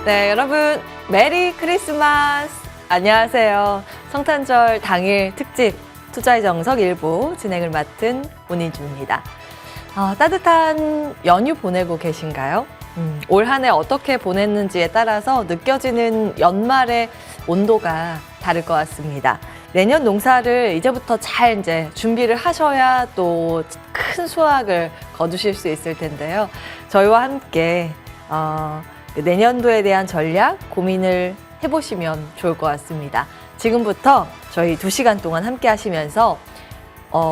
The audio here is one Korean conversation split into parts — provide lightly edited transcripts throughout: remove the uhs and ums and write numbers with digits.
네, 여러분 메리 크리스마스! 안녕하세요. 성탄절 당일 특집 투자의 정석 일부 진행을 맡은 문희주입니다. 따뜻한 연휴 보내고 계신가요? 올 한 해 어떻게 보냈는지에 따라서 느껴지는 연말의 온도가 다를 것 같습니다. 내년 농사를 이제부터 잘 준비를 하셔야 또 큰 수확을 거두실 수 있을 텐데요. 저희와 함께 내년도에 대한 전략 고민을 해보시면 좋을 것 같습니다. 지금부터 저희 2시간 동안 함께 하시면서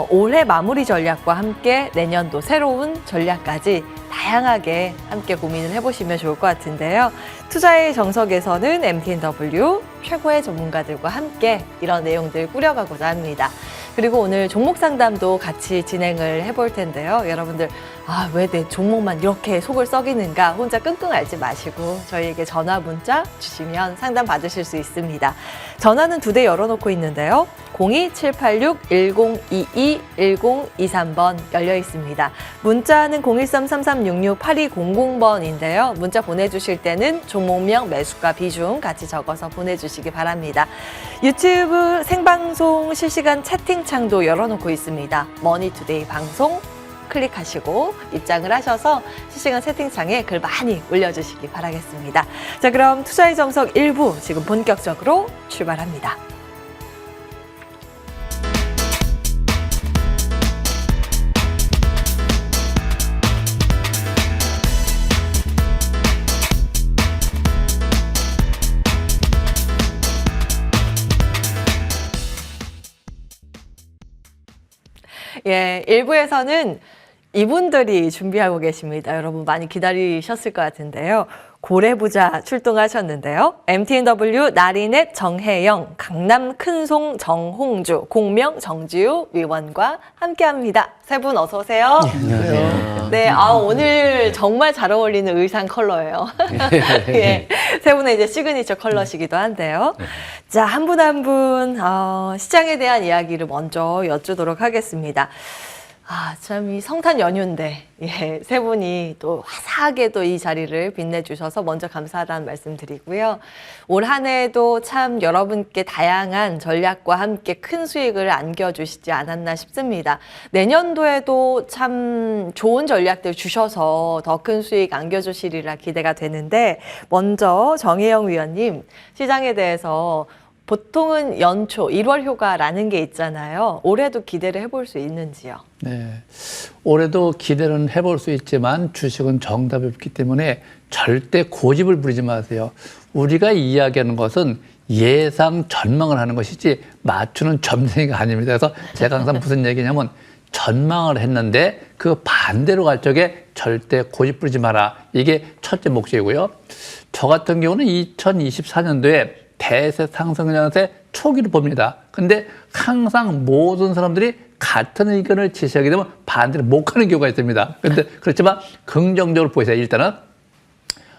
올해 마무리 전략과 함께 내년도 새로운 전략까지 다양하게 함께 고민을 해보시면 좋을 것 같은데요. 투자의 정석에서는 MTNW 최고의 전문가들과 함께 이런 내용들 꾸려가고자 합니다. 그리고 오늘 종목 상담도 같이 진행을 해볼 텐데요. 여러분들 왜 내 종목만 이렇게 속을 썩이는가 혼자 끙끙 앓지 마시고 저희에게 전화 문자 주시면 상담 받으실 수 있습니다. 전화는 2대 열어놓고 있는데요. 02786-1022, 1023번 열려 있습니다. 문자는 013-3366-8200번인데요. 문자 보내주실 때는 종목명, 매수가, 비중 같이 적어서 보내주시기 바랍니다. 유튜브 생방송 실시간 채팅창도 열어놓고 있습니다. 머니투데이 방송 클릭하시고 입장을 하셔서 실시간 채팅창에 글 많이 올려주시기 바라겠습니다. 자, 그럼 투자의 정석 1부 지금 본격적으로 출발합니다. 예, 1부에서는 이분들이 준비하고 계십니다. 여러분 많이 기다리셨을 것 같은데요. 고래부자 출동하셨는데요. MTNW 나리넷 정혜영, 강남 큰송 정홍주, 공명 정지우 위원과 함께합니다. 세 분 어서 오세요. 안녕하세요. 네, 오늘 정말 잘 어울리는 의상 컬러예요. 예, 세 분의 이제 시그니처 컬러시기도 한데요. 자, 한 분 한 분 시장에 대한 이야기를 먼저 여쭈도록 하겠습니다. 참 이 성탄 연휴인데 세 분이 또 화사하게 또 이 자리를 빛내주셔서 먼저 감사하다는 말씀 드리고요. 올 한 해도 참 여러분께 다양한 전략과 함께 큰 수익을 안겨주시지 않았나 싶습니다. 내년도에도 참 좋은 전략들 주셔서 더 큰 수익 안겨주시리라 기대가 되는데 먼저 정혜영 위원님 시장에 대해서 보통은 연초 1월 효과라는 게 있잖아요. 올해도 기대를 해볼 수 있는지요? 네, 올해도 기대는 해볼 수 있지만 주식은 정답이 없기 때문에 절대 고집을 부리지 마세요. 우리가 이야기하는 것은 예상 전망을 하는 것이지 맞추는 점쟁이가 아닙니다. 그래서 제가 항상 무슨 얘기냐면 전망을 했는데 그 반대로 갈 적에 절대 고집 부리지 마라. 이게 첫째 목적이고요. 저 같은 경우는 2024년도에 대세 상승 양세 초기로 봅니다. 근데 항상 모든 사람들이 같은 의견을 제시하게 되면 반대로 못 가는 경우가 있습니다. 근데 그렇지만 긍정적으로 보세요. 일단은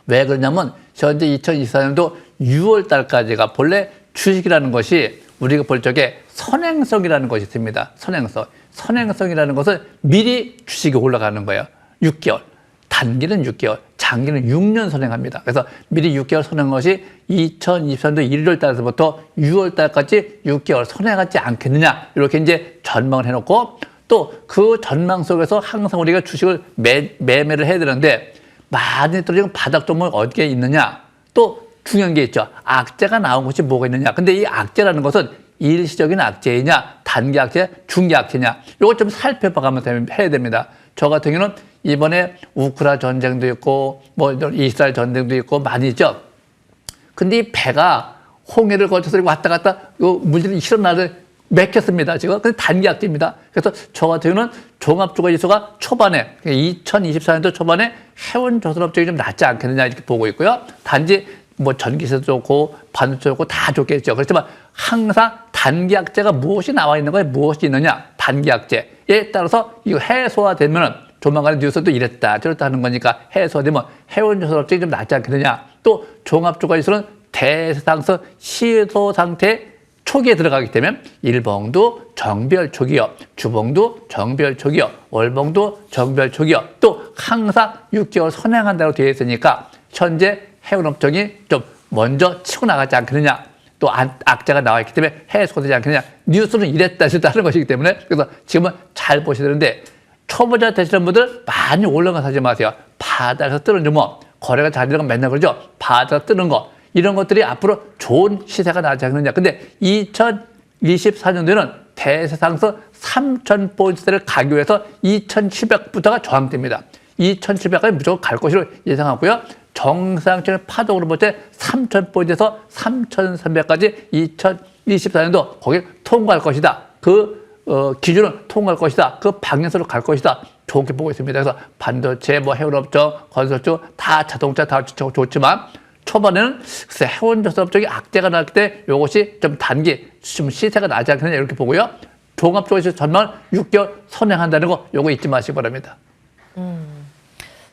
왜 그러냐면 현재 2024년도 6월 달까지가 본래 주식이라는 것이 우리가 볼 적에 선행성이라는 것이 있습니다. 선행성. 선행성이라는 것은 미리 주식이 올라가는 거예요. 6개월. 단기는 6개월, 장기는 6년 선행합니다. 그래서 미리 6개월 선행한 것이 2023년도 1월 달에서부터 6월 달까지 6개월 선행하지 않겠느냐 이렇게 이제 전망을 해놓고 또 그 전망 속에서 항상 우리가 주식을 매매를 해야 되는데 많이 떨어지는 바닥 종목이 어디에 있느냐 또 중요한 게 있죠. 악재가 나온 것이 뭐가 있느냐. 근데 이 악재라는 것은 일시적인 악재이냐 단기 악재, 중기 악재냐 이것 좀 살펴봐가면서 해야 됩니다. 저 같은 경우는 이번에 우크라 전쟁도 있고 뭐 이스라엘 전쟁도 있고 많이 있죠. 근데 이 배가 홍해를 거쳐서 왔다 갔다 물질이 실어나를 맥혔습니다. 지금 근데 단기 악재입니다. 그래서 저 같은 경우는 종합주가지수가 초반에 2024년도 초반에 해운 조선업 쪽이 좀 낫지 않겠느냐 이렇게 보고 있고요. 단지 뭐 전기세도 좋고 반도체 좋고 다 좋겠죠. 그렇지만 항상 단기 악재가 무엇이 나와 있는 거에 무엇이 있느냐 단기 악재에 따라서 이거 해소화되면은 조만간에 뉴스도 이랬다 저랬다 하는 거니까 해소되면 해운조선업종이 좀 낫지 않겠느냐. 또 종합주가지수는 대상승 시소 상태 초기에 들어가기 때문에 일봉도 정별 초기요, 주봉도 정별 초기요, 월봉도 정별 초기요. 또 항상 6개월 선행한다고 되어 있으니까 현재 해운업종이 좀 먼저 치고 나가지 않겠느냐. 또 악재가 나와 있기 때문에 해소되지 않겠느냐. 뉴스는 이랬다 저랬다 하는 것이기 때문에 그래서 지금은 잘 보셔야 되는데 초보자 되시는 분들 많이 올라가 사지 마세요. 바닥에서 뜨는 주먹, 거래가 잘 되는 건 맨날 그러죠. 바닥에서 뜨는 거 이런 것들이 앞으로 좋은 시세가 나지 않느냐. 근데 2024년도에는 대세상서 3,000포인트를 가기 위해서 2,700부터가 저항됩니다. 2,700까지 무조건 갈 것으로 예상하고요. 정상적인 파동으로 볼 때 3,000포인트에서 3,300까지 2024년도 거길 통과할 것이다. 기준을 통과할 것이다. 그 방향으로 갈 것이다. 좋게 보고 있습니다. 그래서 반도체, 해운업종, 건설주 다 자동차 다 좋지만 초반에는 해운조선업 쪽이 악재가 나기 때문에 이것이 좀 좀 시세가 나지 않겠느냐 이렇게 보고요. 종합 쪽에서 전망을 6개월 선행한다는 거 요거 잊지 마시기 바랍니다.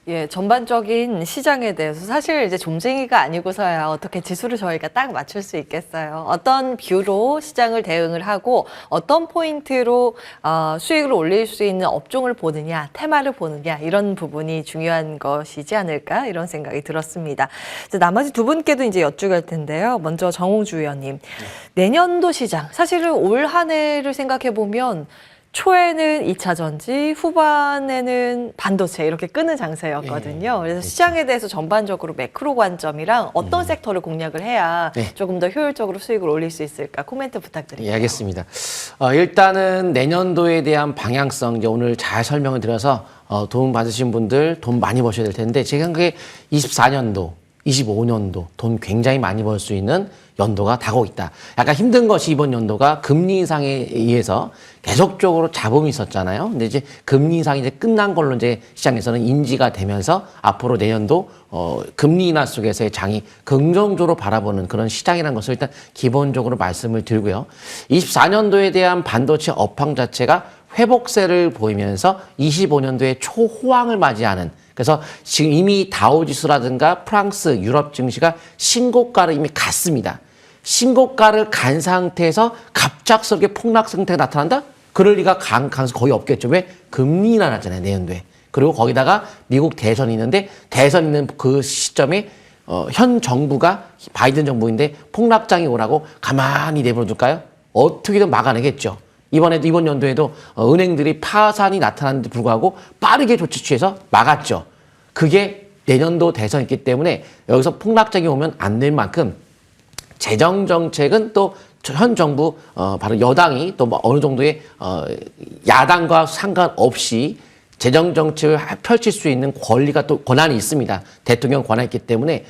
예, 전반적인 시장에 대해서 사실 이제 좀쟁이가 아니고서야 어떻게 지수를 저희가 딱 맞출 수 있겠어요. 어떤 뷰로 시장을 대응을 하고 어떤 포인트로 수익을 올릴 수 있는 업종을 보느냐, 테마를 보느냐 이런 부분이 중요한 것이지 않을까 이런 생각이 들었습니다. 이제 나머지 두 분께도 이제 여쭈갈 텐데요. 먼저 정홍주 의원님, 내년도 시장 사실은 올 한 해를 생각해 보면. 초에는 2차 전지, 후반에는 반도체 이렇게 끄는 장세였거든요. 그래서 시장에 대해서 전반적으로 매크로 관점이랑 어떤 섹터를 공략을 해야 조금 더 효율적으로 수익을 올릴 수 있을까 코멘트 부탁드립니다. 예, 알겠습니다. 일단은 내년도에 대한 방향성 이제 오늘 잘 설명을 드려서 도움 받으신 분들 돈 많이 버셔야 될 텐데 제가 생각에 24년도, 25년도 돈 굉장히 많이 벌 수 있는 연도가 다가오고 있다. 약간 힘든 것이 이번 연도가 금리 인상에 의해서 계속적으로 잡음이 있었잖아요. 근데 이제 금리 인상이 이제 끝난 걸로 이제 시장에서는 인지가 되면서 앞으로 내년도 금리 인하 속에서의 장이 긍정적으로 바라보는 그런 시장이라는 것을 일단 기본적으로 말씀을 드리고요. 24년도에 대한 반도체 업황 자체가 회복세를 보이면서 25년도에 초호황을 맞이하는 그래서 지금 이미 다우지수라든가 프랑스, 유럽 증시가 신고가를 이미 갔습니다. 신고가를 간 상태에서 갑작스럽게 폭락 상태가 나타난다? 그럴 리가 가능성 거의 없겠죠. 왜? 금리 인하잖아요, 내년도에. 그리고 거기다가 미국 대선이 있는데 대선 있는 그 시점에 현 정부가 바이든 정부인데 폭락장이 오라고 가만히 내버려둘까요? 어떻게든 막아내겠죠. 이번 연도에도 은행들이 파산이 나타났는데 불구하고 빠르게 조치 취해서 막았죠. 그게 내년도 대선이기 때문에 여기서 폭락장이 오면 안 될 만큼 재정 정책은 또 현 정부 바로 여당이 또 뭐 어느 정도의 야당과 상관없이 재정 정책을 펼칠 수 있는 권한이 있습니다. 대통령 권한이 있기 때문에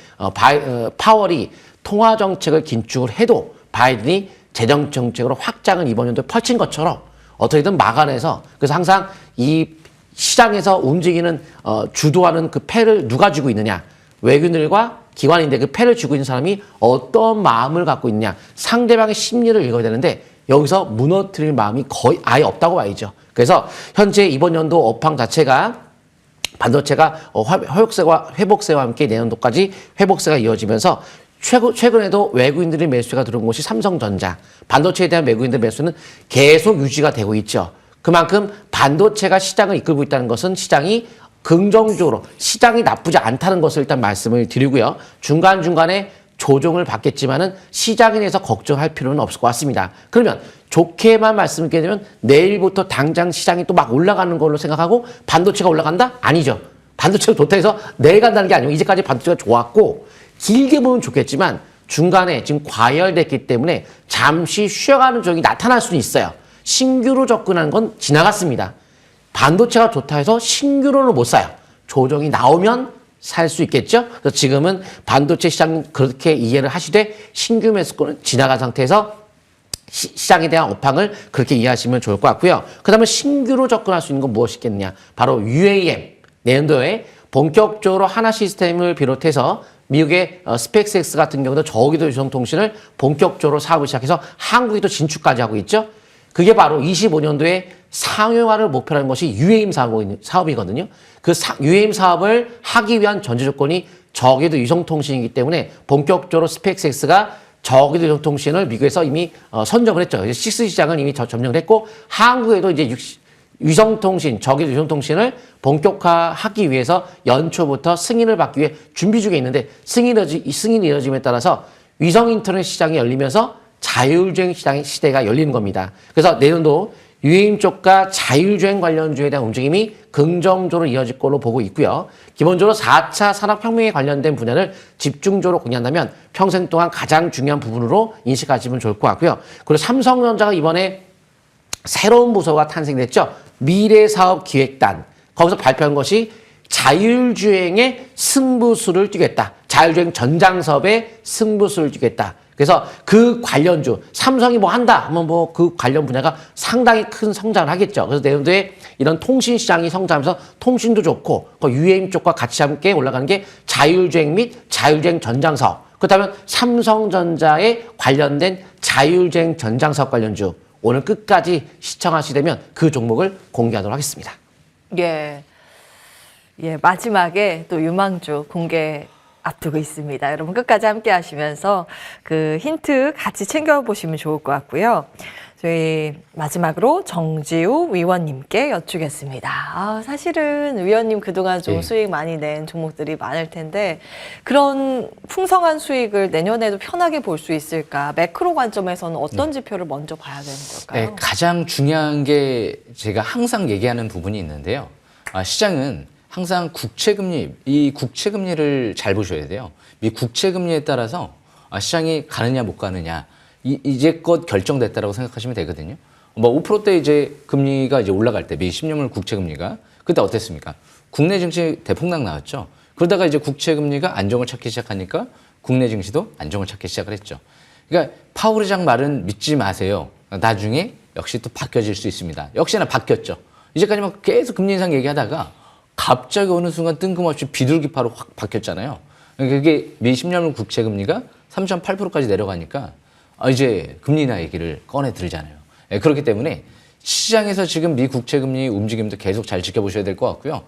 파월이 통화 정책을 긴축을 해도 바이든이 재정 정책으로 확장을 이번 연도에 펼친 것처럼 어떻게든 막아내서 그래서 항상 이 시장에서 움직이는 주도하는 그 패를 누가 쥐고 있느냐 외국인들과 기관인데 그 패를 쥐고 있는 사람이 어떤 마음을 갖고 있느냐 상대방의 심리를 읽어야 되는데 여기서 무너뜨릴 마음이 거의 아예 없다고 봐야죠. 그래서 현재 이번 연도 업황 자체가 반도체가 회복세와 함께 내년도까지 회복세가 이어지면서 최근에도 외국인들의 매수가 들어온 곳이 삼성전자, 반도체에 대한 외국인들의 매수는 계속 유지가 되고 있죠. 그만큼 반도체가 시장을 이끌고 있다는 것은 시장이 긍정적으로 시장이 나쁘지 않다는 것을 일단 말씀을 드리고요. 중간중간에 조정을 받겠지만은 시장에 대해서 걱정할 필요는 없을 것 같습니다. 그러면 좋게만 말씀드리게 되면 내일부터 당장 시장이 또 막 올라가는 걸로 생각하고 반도체가 올라간다? 아니죠. 반도체가 좋다 해서 내일 간다는 게 아니고 이제까지 반도체가 좋았고 길게 보면 좋겠지만 중간에 지금 과열됐기 때문에 잠시 쉬어가는 쪽이 나타날 수는 있어요. 신규로 접근하는 건 지나갔습니다. 반도체가 좋다 해서 신규로는 못 사요. 조정이 나오면 살 수 있겠죠. 그래서 지금은 반도체 시장 그렇게 이해를 하시되 신규 매수권은 지나간 상태에서 시장에 대한 업황을 그렇게 이해하시면 좋을 것 같고요. 그 다음에 신규로 접근할 수 있는 건 무엇이겠느냐. 바로 UAM. 내년도에 본격적으로 하나 시스템을 비롯해서 미국의 스펙스X 같은 경우도 저기도 유성통신을 본격적으로 사업을 시작해서 한국에도 진출까지 하고 있죠. 그게 바로 25년도에 상용화를 목표로 하는 것이 UAM 사업이거든요. 그 UAM 사업을 하기 위한 전제 조건이 저기도 유성통신이기 때문에 본격적으로 스펙스X가 저기도 유성통신을 미국에서 이미 선점을 했죠. 6 시장을 이미 점령을 했고 한국에도 이제 위성통신, 저기 위성통신을 본격화하기 위해서 연초부터 승인을 받기 위해 준비 중에 있는데 승인이 이뤄짐에 따라서 위성 인터넷 시장이 열리면서 자율주행 시대가 열리는 겁니다. 그래서 내년도 UAM 쪽과 자율주행 관련주에 대한 움직임이 긍정적으로 이어질 걸로 보고 있고요. 기본적으로 4차 산업혁명에 관련된 분야를 집중적으로 공략한다면 평생 동안 가장 중요한 부분으로 인식하시면 좋을 것 같고요. 그리고 삼성전자가 이번에 새로운 부서가 탄생됐죠. 미래사업기획단. 거기서 발표한 것이 자율주행의 승부수를 띄겠다. 자율주행 전장사업의 승부수를 띄겠다. 그래서 그 관련주, 삼성이 뭐 한다 하면 뭐 그 관련 분야가 상당히 큰 성장을 하겠죠. 그래서 내년도에 이런 통신 시장이 성장하면서 통신도 좋고 그 UAM 쪽과 같이 함께 올라가는 게 자율주행 및 자율주행 전장사업. 그렇다면 삼성전자에 관련된 자율주행 전장사업 관련주 오늘 끝까지 시청하시려면 그 종목을 공개하도록 하겠습니다. 예. 예, 마지막에 또 유망주 공개 앞두고 있습니다. 여러분 끝까지 함께 하시면서 그 힌트 같이 챙겨보시면 좋을 것 같고요. 저희 마지막으로 정지우 위원님께 여쭈겠습니다. 사실은 위원님 그동안 좀 수익 많이 낸 종목들이 많을 텐데 그런 풍성한 수익을 내년에도 편하게 볼 수 있을까? 매크로 관점에서는 어떤 지표를 먼저 봐야 되는 걸까요? 네, 가장 중요한 게 제가 항상 얘기하는 부분이 있는데요. 시장은 항상 이 국채금리를 잘 보셔야 돼요. 이 국채금리에 따라서 시장이 가느냐 못 가느냐 이제껏 결정됐다라고 생각하시면 되거든요. 뭐 5%대 이제 금리가 이제 올라갈 때 미 10년물 국채금리가 그때 어땠습니까? 국내 증시 대폭락 나왔죠. 그러다가 이제 국채금리가 안정을 찾기 시작하니까 국내 증시도 안정을 찾기 시작을 했죠. 그러니까 파월 의장 말은 믿지 마세요. 나중에 역시 또 바뀌어질 수 있습니다. 역시나 바뀌었죠. 이제까지만 계속 금리 인상 얘기하다가 갑자기 어느 순간 뜬금없이 비둘기파로 확 바뀌었잖아요. 그게 미 10년물 국채금리가 3.8%까지 내려가니까 이제 금리 인하 얘기를 꺼내 들잖아요. 그렇기 때문에 시장에서 지금 미 국채금리 움직임도 계속 잘 지켜보셔야 될 것 같고요.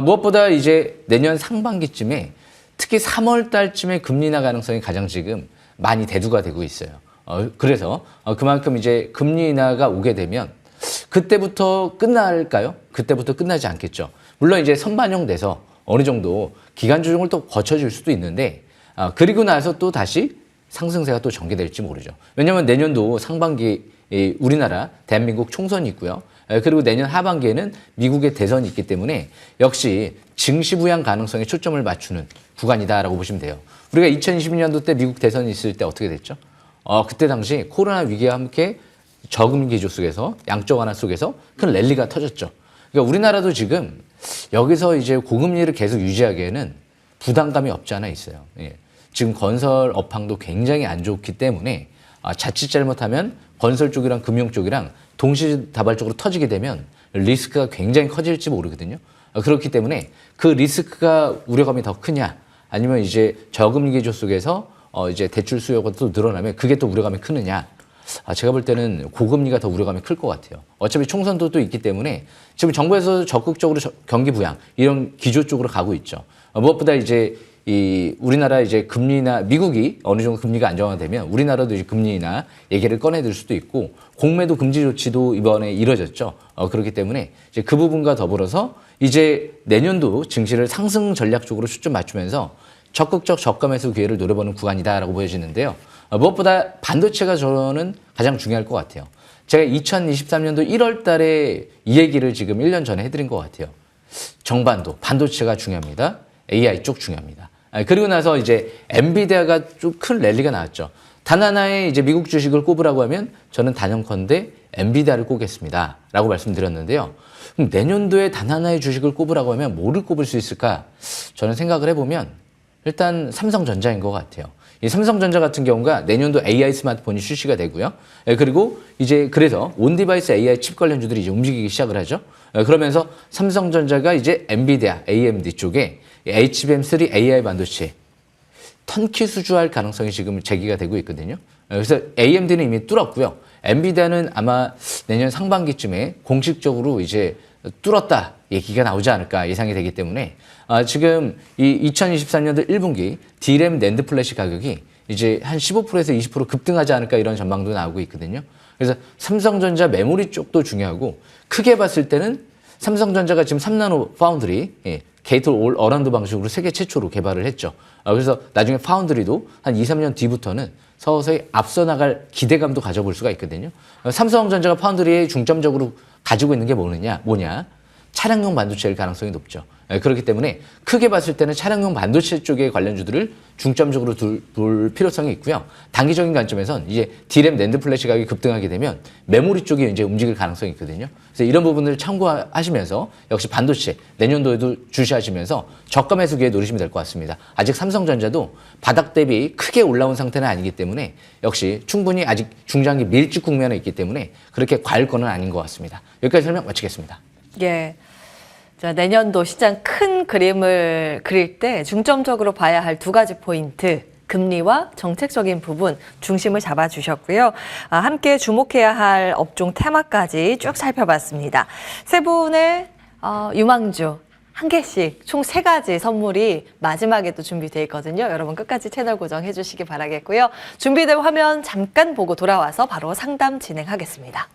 무엇보다 이제 내년 상반기쯤에 특히 3월 달쯤에 금리 인하 가능성이 가장 지금 많이 대두가 되고 있어요. 그래서 그만큼 이제 금리 인하가 오게 되면 그때부터 끝날까요? 그때부터 끝나지 않겠죠. 물론 이제 선반영돼서 어느 정도 기간 조정을 또 거쳐질 수도 있는데 그리고 나서 또 다시 상승세가 또 전개될지 모르죠. 왜냐하면 내년도 상반기 우리나라 대한민국 총선이 있고요. 그리고 내년 하반기에는 미국의 대선이 있기 때문에 역시 증시 부양 가능성에 초점을 맞추는 구간이다라고 보시면 돼요. 우리가 2022년도 때 미국 대선이 있을 때 어떻게 됐죠? 그때 당시 코로나 위기와 함께 저금리 기조 속에서 양적 완화 속에서 큰 랠리가 터졌죠. 그러니까 우리나라도 지금 여기서 이제 고금리를 계속 유지하기에는 부담감이 없지 않아 있어요. 예. 지금 건설 업황도 굉장히 안 좋기 때문에 자칫 잘못하면 건설 쪽이랑 금융 쪽이랑 동시다발적으로 터지게 되면 리스크가 굉장히 커질지 모르거든요. 그렇기 때문에 그 리스크가 우려감이 더 크냐 아니면 이제 저금리 기조 속에서 이제 대출 수요가 또 늘어나면 그게 또 우려감이 크느냐. 제가 볼 때는 고금리가 더 우려감이 클 것 같아요. 어차피 총선도 또 있기 때문에 지금 정부에서 적극적으로 경기 부양 이런 기조 쪽으로 가고 있죠. 무엇보다 이제 우리나라 이제 금리나 미국이 어느 정도 금리가 안정화되면 우리나라도 이제 금리나 얘기를 꺼내들 수도 있고 공매도 금지 조치도 이번에 이뤄졌죠. 그렇기 때문에 이제 그 부분과 더불어서 이제 내년도 증시를 상승 전략 쪽으로 초점 맞추면서 적극적 저가 매수 기회를 노려보는 구간이다라고 보여지는데요. 무엇보다 반도체가 저는 가장 중요할 것 같아요. 제가 2023년도 1월 달에 이 얘기를 지금 1년 전에 해드린 것 같아요. 정반도, 반도체가 중요합니다. AI 쪽 중요합니다. 그리고 나서 이제 엔비디아가 좀 큰 랠리가 나왔죠. 단 하나의 이제 미국 주식을 꼽으라고 하면 저는 단연컨대 엔비디아를 꼽겠습니다. 라고 말씀드렸는데요. 그럼 내년도에 단 하나의 주식을 꼽으라고 하면 뭐를 꼽을 수 있을까? 저는 생각을 해보면 일단 삼성전자인 것 같아요. 이 삼성전자 같은 경우가 내년도 AI 스마트폰이 출시가 되고요. 그리고 이제 그래서 온디바이스 AI 칩 관련주들이 이제 움직이기 시작을 하죠. 그러면서 삼성전자가 이제 엔비디아, AMD 쪽에 HBM3 AI 반도체 턴키 수주할 가능성이 지금 제기가 되고 있거든요. 그래서 AMD는 이미 뚫었고요. 엔비디아는 아마 내년 상반기쯤에 공식적으로 이제 뚫었다 얘기가 나오지 않을까 예상이 되기 때문에 지금 이 2023년도 1분기 D램 낸드 플래시 가격이 이제 한 15%에서 20% 급등하지 않을까 이런 전망도 나오고 있거든요. 그래서 삼성전자 메모리 쪽도 중요하고 크게 봤을 때는 삼성전자가 지금 3나노 파운드리 게이트 올 어라운드 방식으로 세계 최초로 개발을 했죠. 그래서 나중에 파운드리도 한 2, 3년 뒤부터는 서서히 앞서 나갈 기대감도 가져볼 수가 있거든요. 삼성전자가 파운드리에 중점적으로 가지고 있는 게 뭐냐? 차량용 반도체일 가능성이 높죠. 그렇기 때문에 크게 봤을 때는 차량용 반도체 쪽의 관련주들을 중점적으로 둘 필요성이 있고요. 단기적인 관점에선 이제 D램 낸드 플래시 가격이 급등하게 되면 메모리 쪽이 이제 움직일 가능성이 있거든요. 그래서 이런 부분을 참고하시면서 역시 반도체 내년도에도 주시하시면서 저가 매수 기회 노리시면 될 것 같습니다. 아직 삼성전자도 바닥 대비 크게 올라온 상태는 아니기 때문에 역시 충분히 아직 중장기 밀집 국면에 있기 때문에 그렇게 과할 거는 아닌 것 같습니다. 여기까지 설명 마치겠습니다. 예. 자, 내년도 시장 큰 그림을 그릴 때 중점적으로 봐야 할 두 가지 포인트, 금리와 정책적인 부분 중심을 잡아주셨고요. 함께 주목해야 할 업종 테마까지 쭉 살펴봤습니다. 세 분의 유망주 한 개씩 총 3가지 선물이 마지막에 또 준비되어 있거든요. 여러분 끝까지 채널 고정해 주시기 바라겠고요. 준비된 화면 잠깐 보고 돌아와서 바로 상담 진행하겠습니다.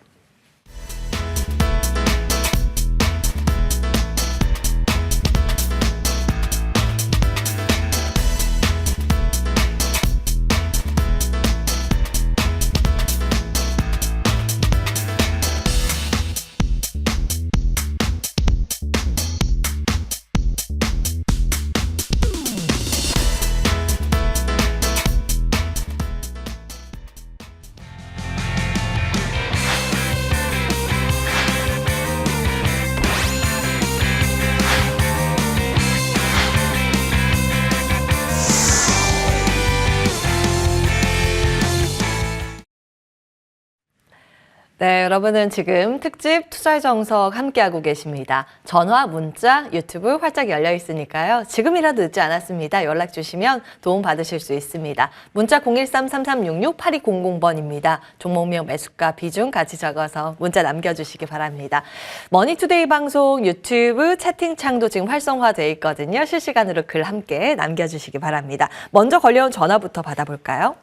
네, 여러분은 지금 특집 투자의 정석 함께하고 계십니다. 전화, 문자, 유튜브 활짝 열려 있으니까요. 지금이라도 늦지 않았습니다. 연락 주시면 도움 받으실 수 있습니다. 문자 013-3366-8200번입니다. 종목명 매수가 비중 같이 적어서 문자 남겨주시기 바랍니다. 머니투데이 방송 유튜브 채팅창도 지금 활성화되어 있거든요. 실시간으로 글 함께 남겨주시기 바랍니다. 먼저 걸려온 전화부터 받아볼까요?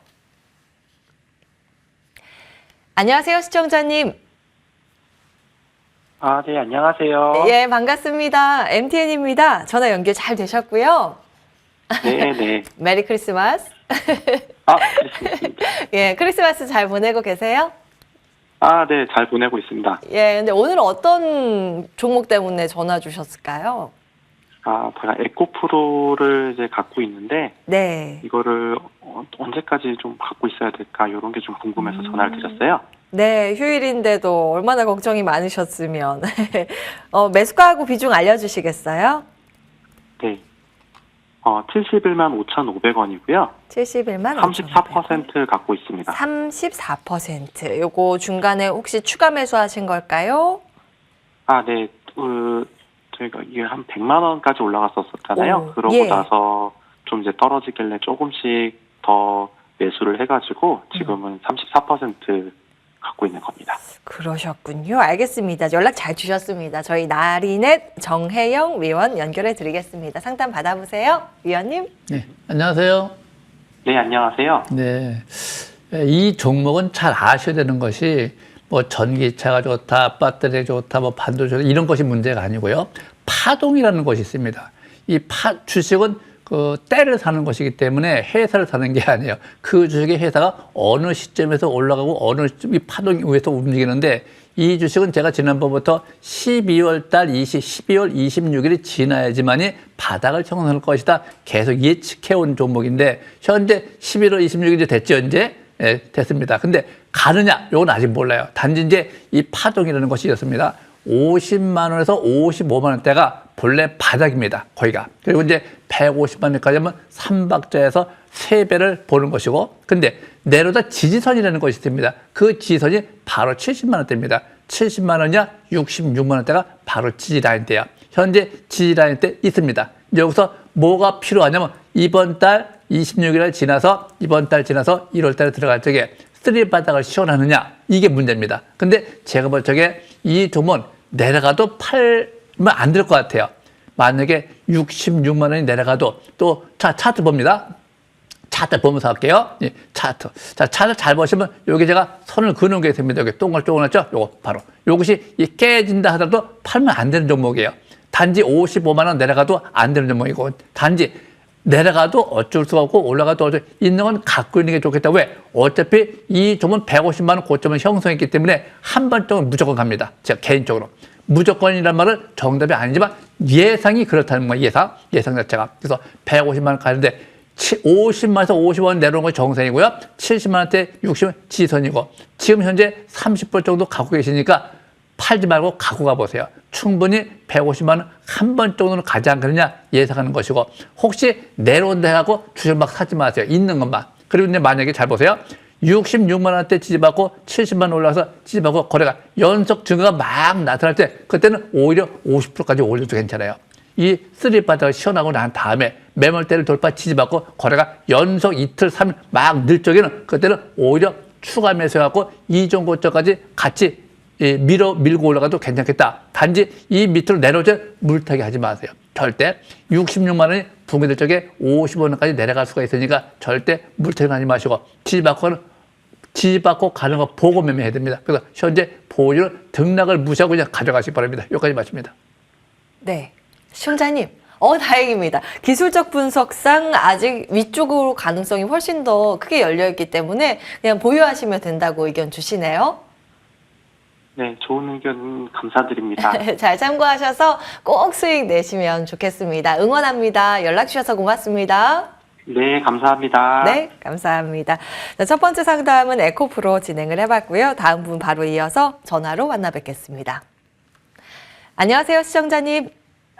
안녕하세요, 시청자님. 네, 안녕하세요. 예, 반갑습니다. MTN입니다. 전화 연결 잘 되셨고요. 네, 네. 메리 크리스마스. 크리스마스입니다. 예, 크리스마스 잘 보내고 계세요? 네, 잘 보내고 있습니다. 예, 근데 오늘 어떤 종목 때문에 전화 주셨을까요? 제가 에코프로를 이제 갖고 있는데, 네. 이거를 언제까지 좀 갖고 있어야 될까, 이런 게 좀 궁금해서 전화를 드렸어요. 네, 휴일인데도 얼마나 걱정이 많으셨으면. 매수가하고 비중 알려주시겠어요? 네. 71만 5,500원이고요. 71만 34% 갖고 있습니다. 34%. 요거 중간에 혹시 추가 매수하신 걸까요? 네. 저희가 이게 한 100만 원까지 올라갔었잖아요. 그러고 예. 나서 좀 이제 떨어지길래 조금씩 더 매수를 해가지고 지금은 34% 갖고 있는 겁니다. 그러셨군요. 알겠습니다. 연락 잘 주셨습니다. 저희 나리넷 정혜영 위원 연결해 드리겠습니다. 상담 받아보세요. 위원님. 네, 안녕하세요. 네, 안녕하세요. 네, 이 종목은 잘 아셔야 되는 것이 뭐 전기차가 좋다, 배터리 좋다, 뭐 반도체 이런 것이 문제가 아니고요. 파동이라는 것이 있습니다. 이 주식은 그 때를 사는 것이기 때문에 회사를 사는 게 아니에요. 그 주식의 회사가 어느 시점에서 올라가고 어느 시점 이 파동이 위에서 움직이는데 이 주식은 제가 지난번부터 12월 26일이 지나야지만이 바닥을 형성할 것이다. 계속 예측해온 종목인데 현재 11월 26일이 됐죠, 이제? 예, 됐습니다. 근데 가느냐? 이건 아직 몰라요. 단지 이제 이 파동이라는 것이 있었습니다. 50만 원에서 55만 원대가 본래 바닥입니다. 거기가. 그리고 이제 150만 원까지 하면 3박자에서 3배를 보는 것이고, 근데 내려다 지지선이라는 것이 있습니다. 그 지지선이 바로 70만 원대입니다. 70만 원이냐 66만 원대가 바로 지지라인대요. 현재 지지라인 때 있습니다. 여기서 뭐가 필요하냐면 이번 달 26일을 지나서 1월 달에 들어갈 적에 쓰리 바닥을 시원하느냐 이게 문제입니다. 근데 제가 볼 적에 이 종목은 내려가도 팔면 안 될 것 같아요. 만약에 66만 원이 내려가도 또 차트 봅니다. 차트 보면서 할게요. 예, 차트. 자, 차트 잘 보시면 여기 제가 선을 그는 게 있습니다. 여기 동글동글했죠? 요거 바로. 요것이 이 깨진다 하더라도 팔면 안 되는 종목이에요. 단지 55만 원 내려가도 안 되는 종목이고 단지 내려가도 어쩔 수가 없고 올라가도 어쩔 있는 건 갖고 있는 게 좋겠다. 왜? 어차피 이 종은 150만 원 고점을 형성했기 때문에 한 번 동안 무조건 갑니다. 제가 개인적으로. 무조건이란 말은 정답이 아니지만 예상이 그렇다는 거예요. 예상 자체가. 그래서 150만 원 가는데 50만 원에서 50원 내려오는 건 정상이고요. 70만 원대 60원 지선이고 지금 현재 30% 정도 갖고 계시니까 팔지 말고 갖고 가보세요. 충분히 150만 원 한 번 정도는 가지 않겠느냐 예상하는 것이고 혹시 내려온다 해갖고 주식 막 사지 마세요. 있는 것만. 그리고 이제 만약에 잘 보세요. 66만 원대 지지받고 70만 원 올라가서 지지받고 거래가 연속 증가가 막 나타날 때 그때는 오히려 50%까지 올려도 괜찮아요. 이 쓰리 바닥을 시원하고 난 다음에 매물대를 돌파 지지받고 거래가 연속 이틀, 3일 막 늘 적에는 그때는 오히려 추가 매수해갖고 이전 고점까지 같이 밀고 올라가도 괜찮겠다. 단지 이 밑으로 내려오지 물타기 하지 마세요. 절대 66만 원이 붕괴될 적에 50원까지 내려갈 수가 있으니까 절대 물타기 하지 마시고 지지받고 가는 거 보고 매매해야 됩니다. 그래서 현재 보유를 등락을 무시하고 그냥 가져가시기 바랍니다. 여기까지 마칩니다. 네. 시청자님, 다행입니다. 기술적 분석상 아직 위쪽으로 가능성이 훨씬 더 크게 열려있기 때문에 그냥 보유하시면 된다고 의견 주시네요. 네, 좋은 의견 감사드립니다. 잘 참고하셔서 꼭 수익 내시면 좋겠습니다. 응원합니다. 연락 주셔서 고맙습니다. 네, 감사합니다. 네, 감사합니다. 자, 첫 번째 상담은 에코프로 진행을 해봤고요. 다음 분 바로 이어서 전화로 만나 뵙겠습니다. 안녕하세요, 시청자님.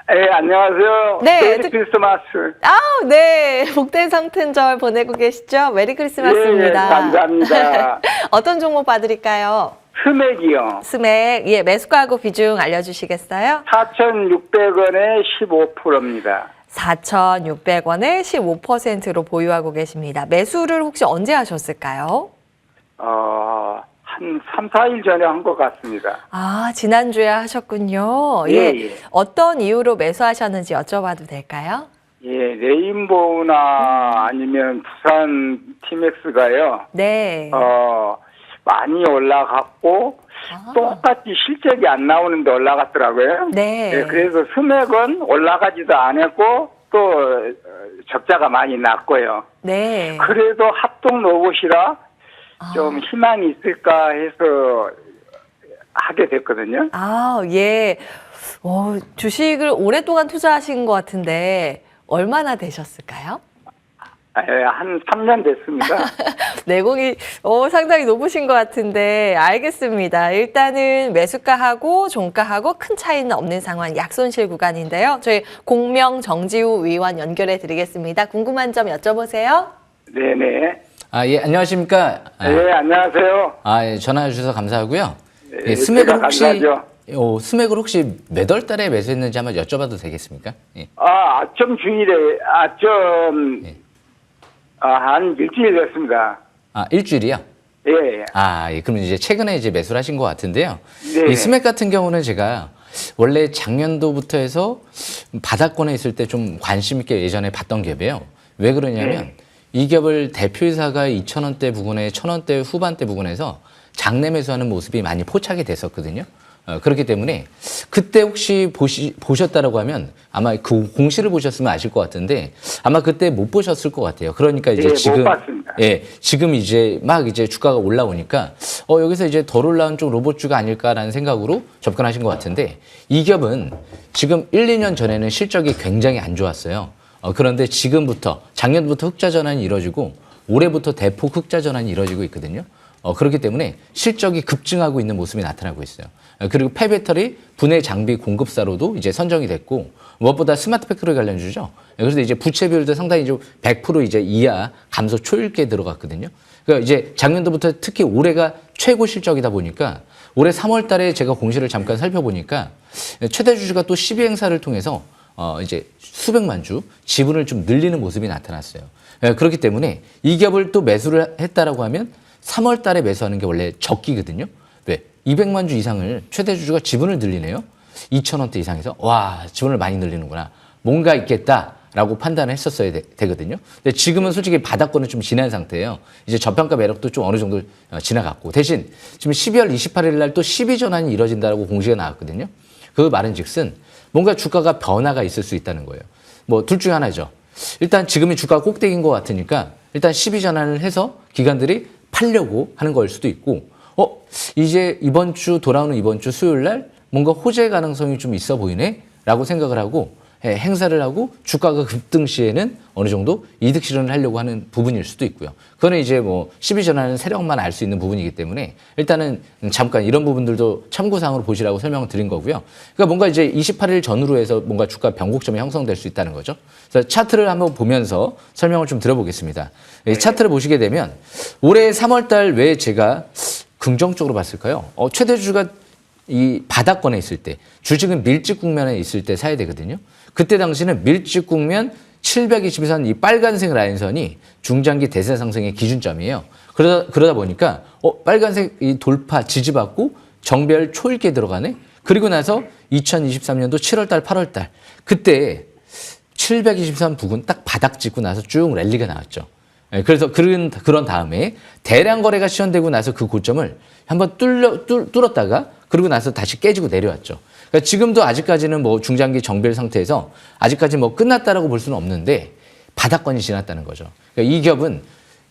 네, 안녕하세요. 네, 메리 크리스마스. 아우, 네. 복된 성탄절 보내고 계시죠? 메리 크리스마스입니다. 예, 감사합니다. 어떤 종목 봐드릴까요? 스맥이요. 스맥, 예, 매수가하고 비중 알려주시겠어요? 4,600원에 15%입니다. 4,600원에 15%로 보유하고 계십니다. 매수를 혹시 언제 하셨을까요? 한 3, 4일 전에 한 것 같습니다. 아, 지난주에 하셨군요. 예, 예. 어떤 이유로 매수하셨는지 여쭤봐도 될까요? 예, 레인보우나 아니면 부산 티맥스가요. 네. 많이 올라갔고, 똑같이 실적이 안 나오는데 올라갔더라고요. 네. 예, 그래서 스맥은 올라가지도 않았고, 또 적자가 많이 났고요. 네. 그래도 합동 로봇이라 좀 희망이 있을까 해서 하게 됐거든요. 아, 예. 주식을 오랫동안 투자하신 것 같은데 얼마나 되셨을까요? 한 3년 됐습니다. 내공이 상당히 높으신 것 같은데 알겠습니다. 일단은 매수가하고 종가하고 큰 차이는 없는 상황 약손실 구간인데요. 저희 공명 정지우 위원 연결해 드리겠습니다. 궁금한 점 여쭤보세요. 네네. 예, 안녕하십니까? 네, 안녕하세요. 예, 전화해 주셔서 감사하고요. 네, 예, 스맥을 제가 혹시 감사하죠. 스맥을 혹시 몇 월 달에 매수했는지 한번 여쭤봐도 되겠습니까? 예. 아점 주일에 한 일주일 됐습니다. 일주일이요? 예. 예. 그러면 이제 최근에 이제 매수를 하신 것 같은데요. 네. 이 스맥 같은 경우는 제가 원래 작년도부터 해서 바닥권에 있을 때 좀 관심 있게 예전에 봤던 기업이에요. 왜 그러냐면 이 기업을 대표이사가 2,000원대 부근에 1,000원대 후반대 부근에서 장내 매수하는 모습이 많이 포착이 됐었거든요. 그렇기 때문에 그때 혹시 보셨다라고 하면 아마 그 공시를 보셨으면 아실 것 같은데 아마 그때 못 보셨을 것 같아요. 그러니까 이제 못 지금 봤습니다. 지금 이제 막 이제 주가가 올라오니까 여기서 이제 덜 올라온 쪽 로봇주가 아닐까라는 생각으로 접근하신 것 같은데 이 기업은 지금 1, 2년 전에는 실적이 굉장히 안 좋았어요. 그런데 지금부터 작년부터 흑자 전환이 이루어지고 올해부터 대폭 흑자 전환이 이루어지고 있거든요. 그렇기 때문에 실적이 급증하고 있는 모습이 나타나고 있어요. 그리고 폐배터리 분해 장비 공급사로도 이제 선정이 됐고 무엇보다 스마트 팩토리 관련주죠. 그래서 이제 부채 비율도 상당히 좀 100% 이제 이하 감소 초읽기에 들어갔거든요. 그러니까 이제 작년도부터 특히 올해가 최고 실적이다 보니까 올해 3월 달에 제가 공시를 잠깐 살펴보니까 최대 주주가 또 12행사를 통해서 이제 수백만 주 지분을 좀 늘리는 모습이 나타났어요. 그렇기 때문에 이 기업을 또 매수를 했다라고 하면 3월 달에 매수하는 게 원래 적기거든요. 왜? 200만 주 이상을 최대 주주가 지분을 늘리네요. 2,000원대 이상에서 와 지분을 많이 늘리는구나. 뭔가 있겠다 라고 판단을 했었어야 되거든요. 근데 지금은 솔직히 바닥권은 좀 지난 상태예요. 이제 저평가 매력도 좀 어느 정도 지나갔고 대신 지금 12월 28일 날 또 12전환이 이뤄진다고 공시가 나왔거든요. 그 말은즉슨 뭔가 주가가 변화가 있을 수 있다는 거예요. 뭐 둘 중에 하나죠. 일단 지금이 주가 꼭대기인 것 같으니까 일단 12전환을 해서 기관들이 팔려고 하는 걸 수도 있고 이제 돌아오는 이번 주 수요일 날 뭔가 호재 가능성이 좀 있어 보이네 라고 생각을 하고 행사를 하고 주가가 급등 시에는 어느 정도 이득 실현을 하려고 하는 부분일 수도 있고요. 그거는 이제 뭐 12전환은 세력만 알 수 있는 부분이기 때문에 일단은 잠깐 이런 부분들도 참고사항으로 보시라고 설명을 드린 거고요. 그러니까 뭔가 이제 28일 전후로 해서 뭔가 주가 변곡점이 형성될 수 있다는 거죠. 그래서 차트를 한번 보면서 설명을 좀 드려보겠습니다. 이 차트를 보시게 되면 올해 3월 달 왜 제가 긍정적으로 봤을까요? 최대 주주가 이 바닥권에 있을 때, 주식은 밀집 국면에 있을 때 사야 되거든요. 그때 당시는 밀집 국면 722선 이 빨간색 라인선이 중장기 대세 상승의 기준점이에요. 그러다 보니까 빨간색 이 돌파 지지받고 정배열 초읽기에 들어가네. 그리고 나서 2023년도 7월 달, 8월 달 그때 723 부근 딱 바닥 찍고 나서 쭉 랠리가 나왔죠. 그래서 그런 다음에 대량 거래가 시현되고 나서 그 고점을 한번 뚫었다가 그리고 나서 다시 깨지고 내려왔죠. 그러니까 지금도 아직까지는 뭐 중장기 정배열 상태에서 아직까지 뭐 끝났다라고 볼 수는 없는데 바닥권이 지났다는 거죠. 그러니까 이 기업은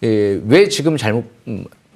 왜 지금 잘못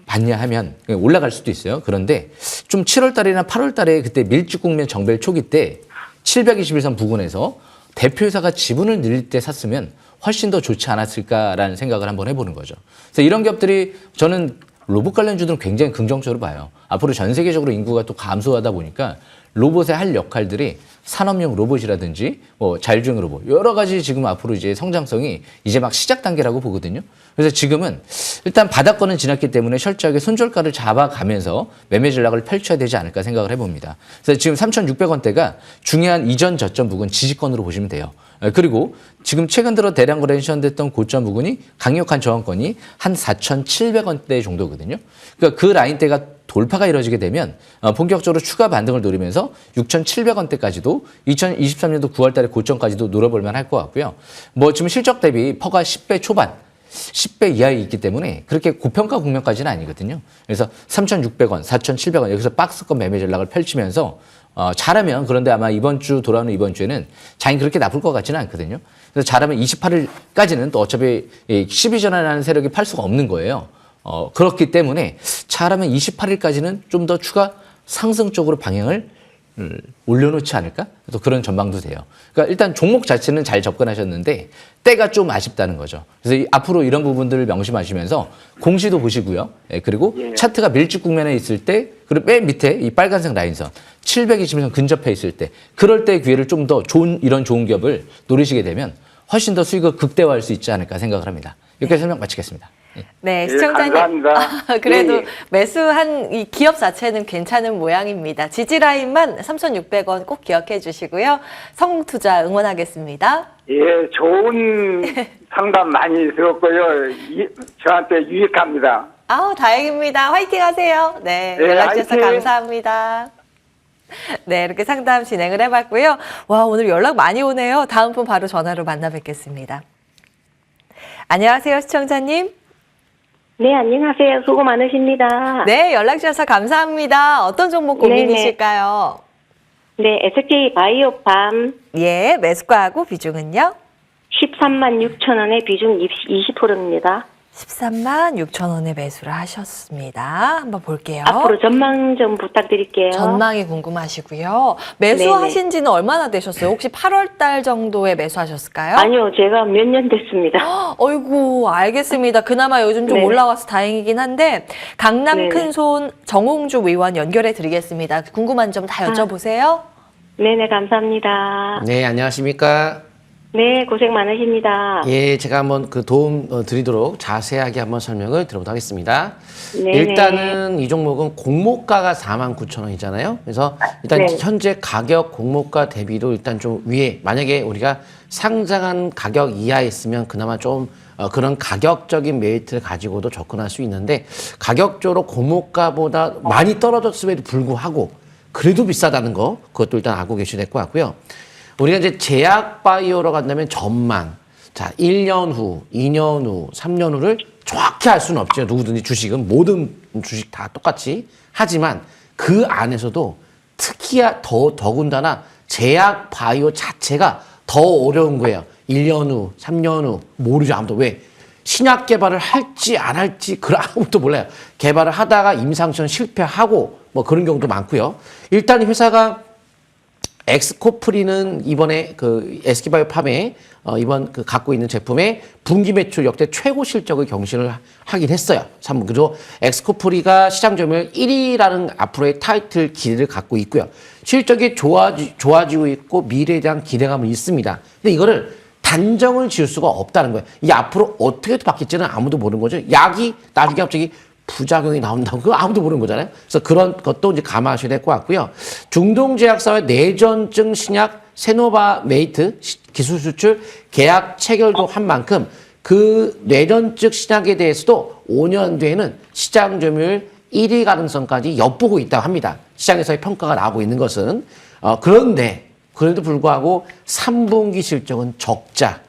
봤냐 하면 올라갈 수도 있어요. 그런데 좀 7월 달이나 8월 달에 그때 밀집 국면 정배열 초기 때 721선 부근에서 대표회사가 지분을 늘릴 때 샀으면 훨씬 더 좋지 않았을까라는 생각을 한번 해보는 거죠. 그래서 이런 기업들이 저는 로봇 관련주들은 굉장히 긍정적으로 봐요. 앞으로 전 세계적으로 인구가 또 감소하다 보니까 로봇에 할 역할들이 산업용 로봇이라든지 뭐 자율주행 로봇 여러 가지 지금 앞으로 이제 성장성이 이제 막 시작 단계라고 보거든요. 그래서 지금은 일단 바닥권은 지났기 때문에 철저하게 손절가를 잡아가면서 매매 전략을 펼쳐야 되지 않을까 생각을 해봅니다. 그래서 지금 3,600원대가 중요한 이전 저점 부근 지지권으로 보시면 돼요. 그리고 지금 최근 들어 대량 거래 시현됐던 고점 부근이 강력한 저항권이 한 4,700원대 정도거든요. 그러니까 그 라인대가 돌파가 이루어지게 되면 본격적으로 추가 반등을 노리면서 6,700원대까지도 2023년도 9월 달에 고점까지도 노려볼 만할 것 같고요. 뭐 지금 실적 대비 퍼가 10배 초반, 10배 이하에 있기 때문에 그렇게 고평가 국면까지는 아니거든요. 그래서 3,600원, 4,700원 여기서 박스권 매매 전략을 펼치면서 잘하면 그런데 아마 돌아오는 이번 주에는 장이 그렇게 나쁠 것 같지는 않거든요. 그래서 잘하면 28일까지는 또 어차피 12전환하는 세력이 팔 수가 없는 거예요. 그렇기 때문에 잘하면 28일까지는 좀 더 추가 상승 쪽으로 방향을 올려놓지 않을까? 또 그런 전망도 돼요. 그러니까 일단 종목 자체는 잘 접근하셨는데 때가 좀 아쉽다는 거죠. 그래서 앞으로 이런 부분들을 명심하시면서 공시도 보시고요. 그리고 차트가 밀집 국면에 있을 때 그리고 맨 밑에 이 빨간색 라인선 720선 근접해 있을 때 그럴 때 기회를 좀 더 이런 좋은 기업을 노리시게 되면 훨씬 더 수익을 극대화할 수 있지 않을까 생각을 합니다. 여기까지 설명 마치겠습니다. 네, 시청자님. 감사합니다. 그래도 예. 매수한 이 기업 자체는 괜찮은 모양입니다. 지지라인만 3,600원 꼭 기억해 주시고요. 성공 투자 응원하겠습니다. 예, 좋은 상담 많이 들었고요. 저한테 유익합니다. 아우, 다행입니다. 화이팅 하세요. 네, 네, 연락 주셔서 화이팅. 감사합니다. 네, 이렇게 상담 진행을 해봤고요. 와, 오늘 연락 많이 오네요. 다음 분 바로 전화로 만나 뵙겠습니다. 안녕하세요, 시청자님. 네, 안녕하세요. 수고 많으십니다. 네, 연락 주셔서 감사합니다. 어떤 종목 고민이실까요? 네, SK 바이오팜 예, 매수가하고 비중은요? 13만 6천 원에 비중 20%입니다. 13만 6천 원에 매수를 하셨습니다. 한번 볼게요. 앞으로 전망 좀 부탁드릴게요. 전망이 궁금하시고요. 매수하신 지는 얼마나 되셨어요? 혹시 8월 달 정도에 매수하셨을까요? 아니요, 제가 몇 년 됐습니다. 어이구, 알겠습니다. 그나마 요즘 좀 네네. 올라와서 다행이긴 한데 강남 네네. 큰손 정홍주 의원 연결해 드리겠습니다. 궁금한 점 다 여쭤보세요. 네네, 감사합니다. 네, 안녕하십니까? 네, 고생 많으십니다. 예, 제가 한번 그 도움 드리도록 자세하게 한번 설명을 드려보도록 하겠습니다. 네네. 일단은 이 종목은 공모가가 49,000원이잖아요. 그래서 일단 네. 현재 가격 공모가 대비도 일단 좀 위에, 만약에 우리가 상장한 가격 이하에 있으면 그나마 좀 그런 가격적인 메리트를 가지고도 접근할 수 있는데 가격적으로 공모가보다 많이 떨어졌음에도 불구하고 그래도 비싸다는 거, 그것도 일단 알고 계셔야 될 것 같고요. 우리가 이제 제약 바이오로 간다면 전망. 자, 1년 후, 2년 후, 3년 후를 정확히 알 수는 없죠. 누구든지 주식은 모든 주식 다 똑같이. 하지만 그 안에서도 특히 더군다나 제약 바이오 자체가 더 어려운 거예요. 1년 후, 3년 후 모르죠. 아무도. 왜? 신약 개발을 할지 안 할지 아무도 몰라요. 개발을 하다가 임상시험 실패하고 뭐 그런 경우도 많고요. 일단 회사가 엑스코프리는 이번에 그 SK바이오팜에 이번 그 갖고 있는 제품의 분기 매출 역대 최고 실적을 경신을 하긴 했어요. 3분. 그리고 엑스코프리가 시장 점유율 1위라는 앞으로의 타이틀 기대를 갖고 있고요. 실적이 좋아지고 있고 미래에 대한 기대감은 있습니다. 근데 이거를 단정을 지을 수가 없다는 거예요. 이 앞으로 어떻게 바뀔지는 아무도 모르는 거죠. 약이 나중에 갑자기 부작용이 나온다고 그거 아무도 모르는 거잖아요. 그래서 그런 것도 이제 감안하셔야 될 것 같고요. 중동제약사의 내전증 신약 세노바메이트 기술 수출 계약 체결도 한 만큼 그 뇌전증 신약에 대해서도 5년 뒤에는 시장 점유율 1위 가능성까지 엿보고 있다고 합니다. 시장에서의 평가가 나오고 있는 것은 그런데 그래도 불구하고 3분기 실적은 적자.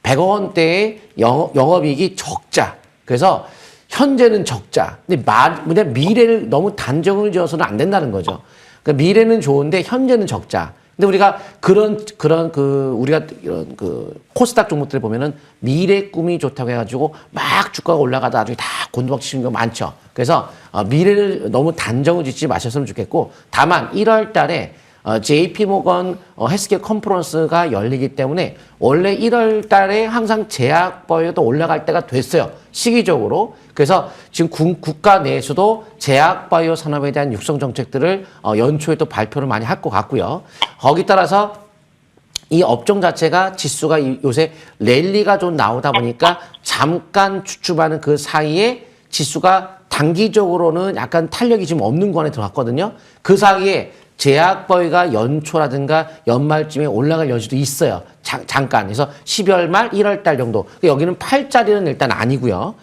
100억 원대의 영업이익이 적자. 그래서 현재는 적자. 근데 미래를 너무 단정을 지어서는 안 된다는 거죠. 그러니까 미래는 좋은데 현재는 적자. 근데 우리가 우리가 이런 그 코스닥 종목들 보면은 미래 꿈이 좋다고 해가지고 막 주가가 올라가다 나중에 다 곤두박치는 거 많죠. 그래서 미래를 너무 단정을 짓지 마셨으면 좋겠고, 다만 1월 달에 JP모건 헬스케어 컨퍼런스가 열리기 때문에 원래 1월 달에 항상 제약바이오도 올라갈 때가 됐어요. 시기적으로. 그래서 지금 국가 내에서도 제약바이오 산업에 대한 육성 정책들을 연초에 또 발표를 많이 할 것 같고요. 거기 따라서 이 업종 자체가 지수가 요새 랠리가 좀 나오다 보니까 잠깐 주춤하는 그 사이에 지수가 단기적으로는 약간 탄력이 지금 없는 구간에 들어갔거든요. 그 사이에 제약바이오가 연초라든가 연말쯤에 올라갈 여지도 있어요. 잠깐. 그래서 12월 말 1월 달 정도. 여기는 8짜리는 일단 아니고요.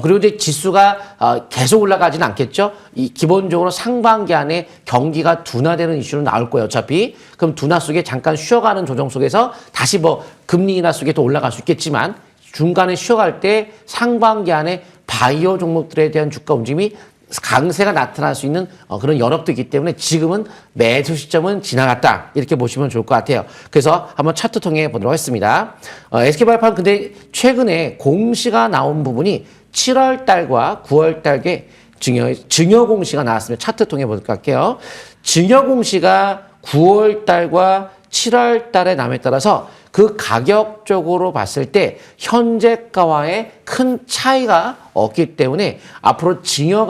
그리고 이제 지수가 계속 올라가지는 않겠죠. 기본적으로 상반기 안에 경기가 둔화되는 이슈는 나올 거예요. 어차피. 그럼 둔화 속에 잠깐 쉬어가는 조정 속에서 다시 뭐 금리 인하 속에 또 올라갈 수 있겠지만 중간에 쉬어갈 때 상반기 안에 바이오 종목들에 대한 주가 움직임이 강세가 나타날 수 있는 그런 여력도 있기 때문에 지금은 매수 시점은 지나갔다. 이렇게 보시면 좋을 것 같아요. 그래서 한번 차트 통해 보도록 하겠습니다. SK바이오팜 근데 최근에 공시가 나온 부분이 7월 달과 9월 달에 증여 공시가 나왔습니다. 차트 통해 보도록 할게요. 증여 공시가 9월 달과 7월 달에 남에 따라서 그 가격적으로 봤을 때 현재가와의 큰 차이가 없기 때문에 앞으로 증여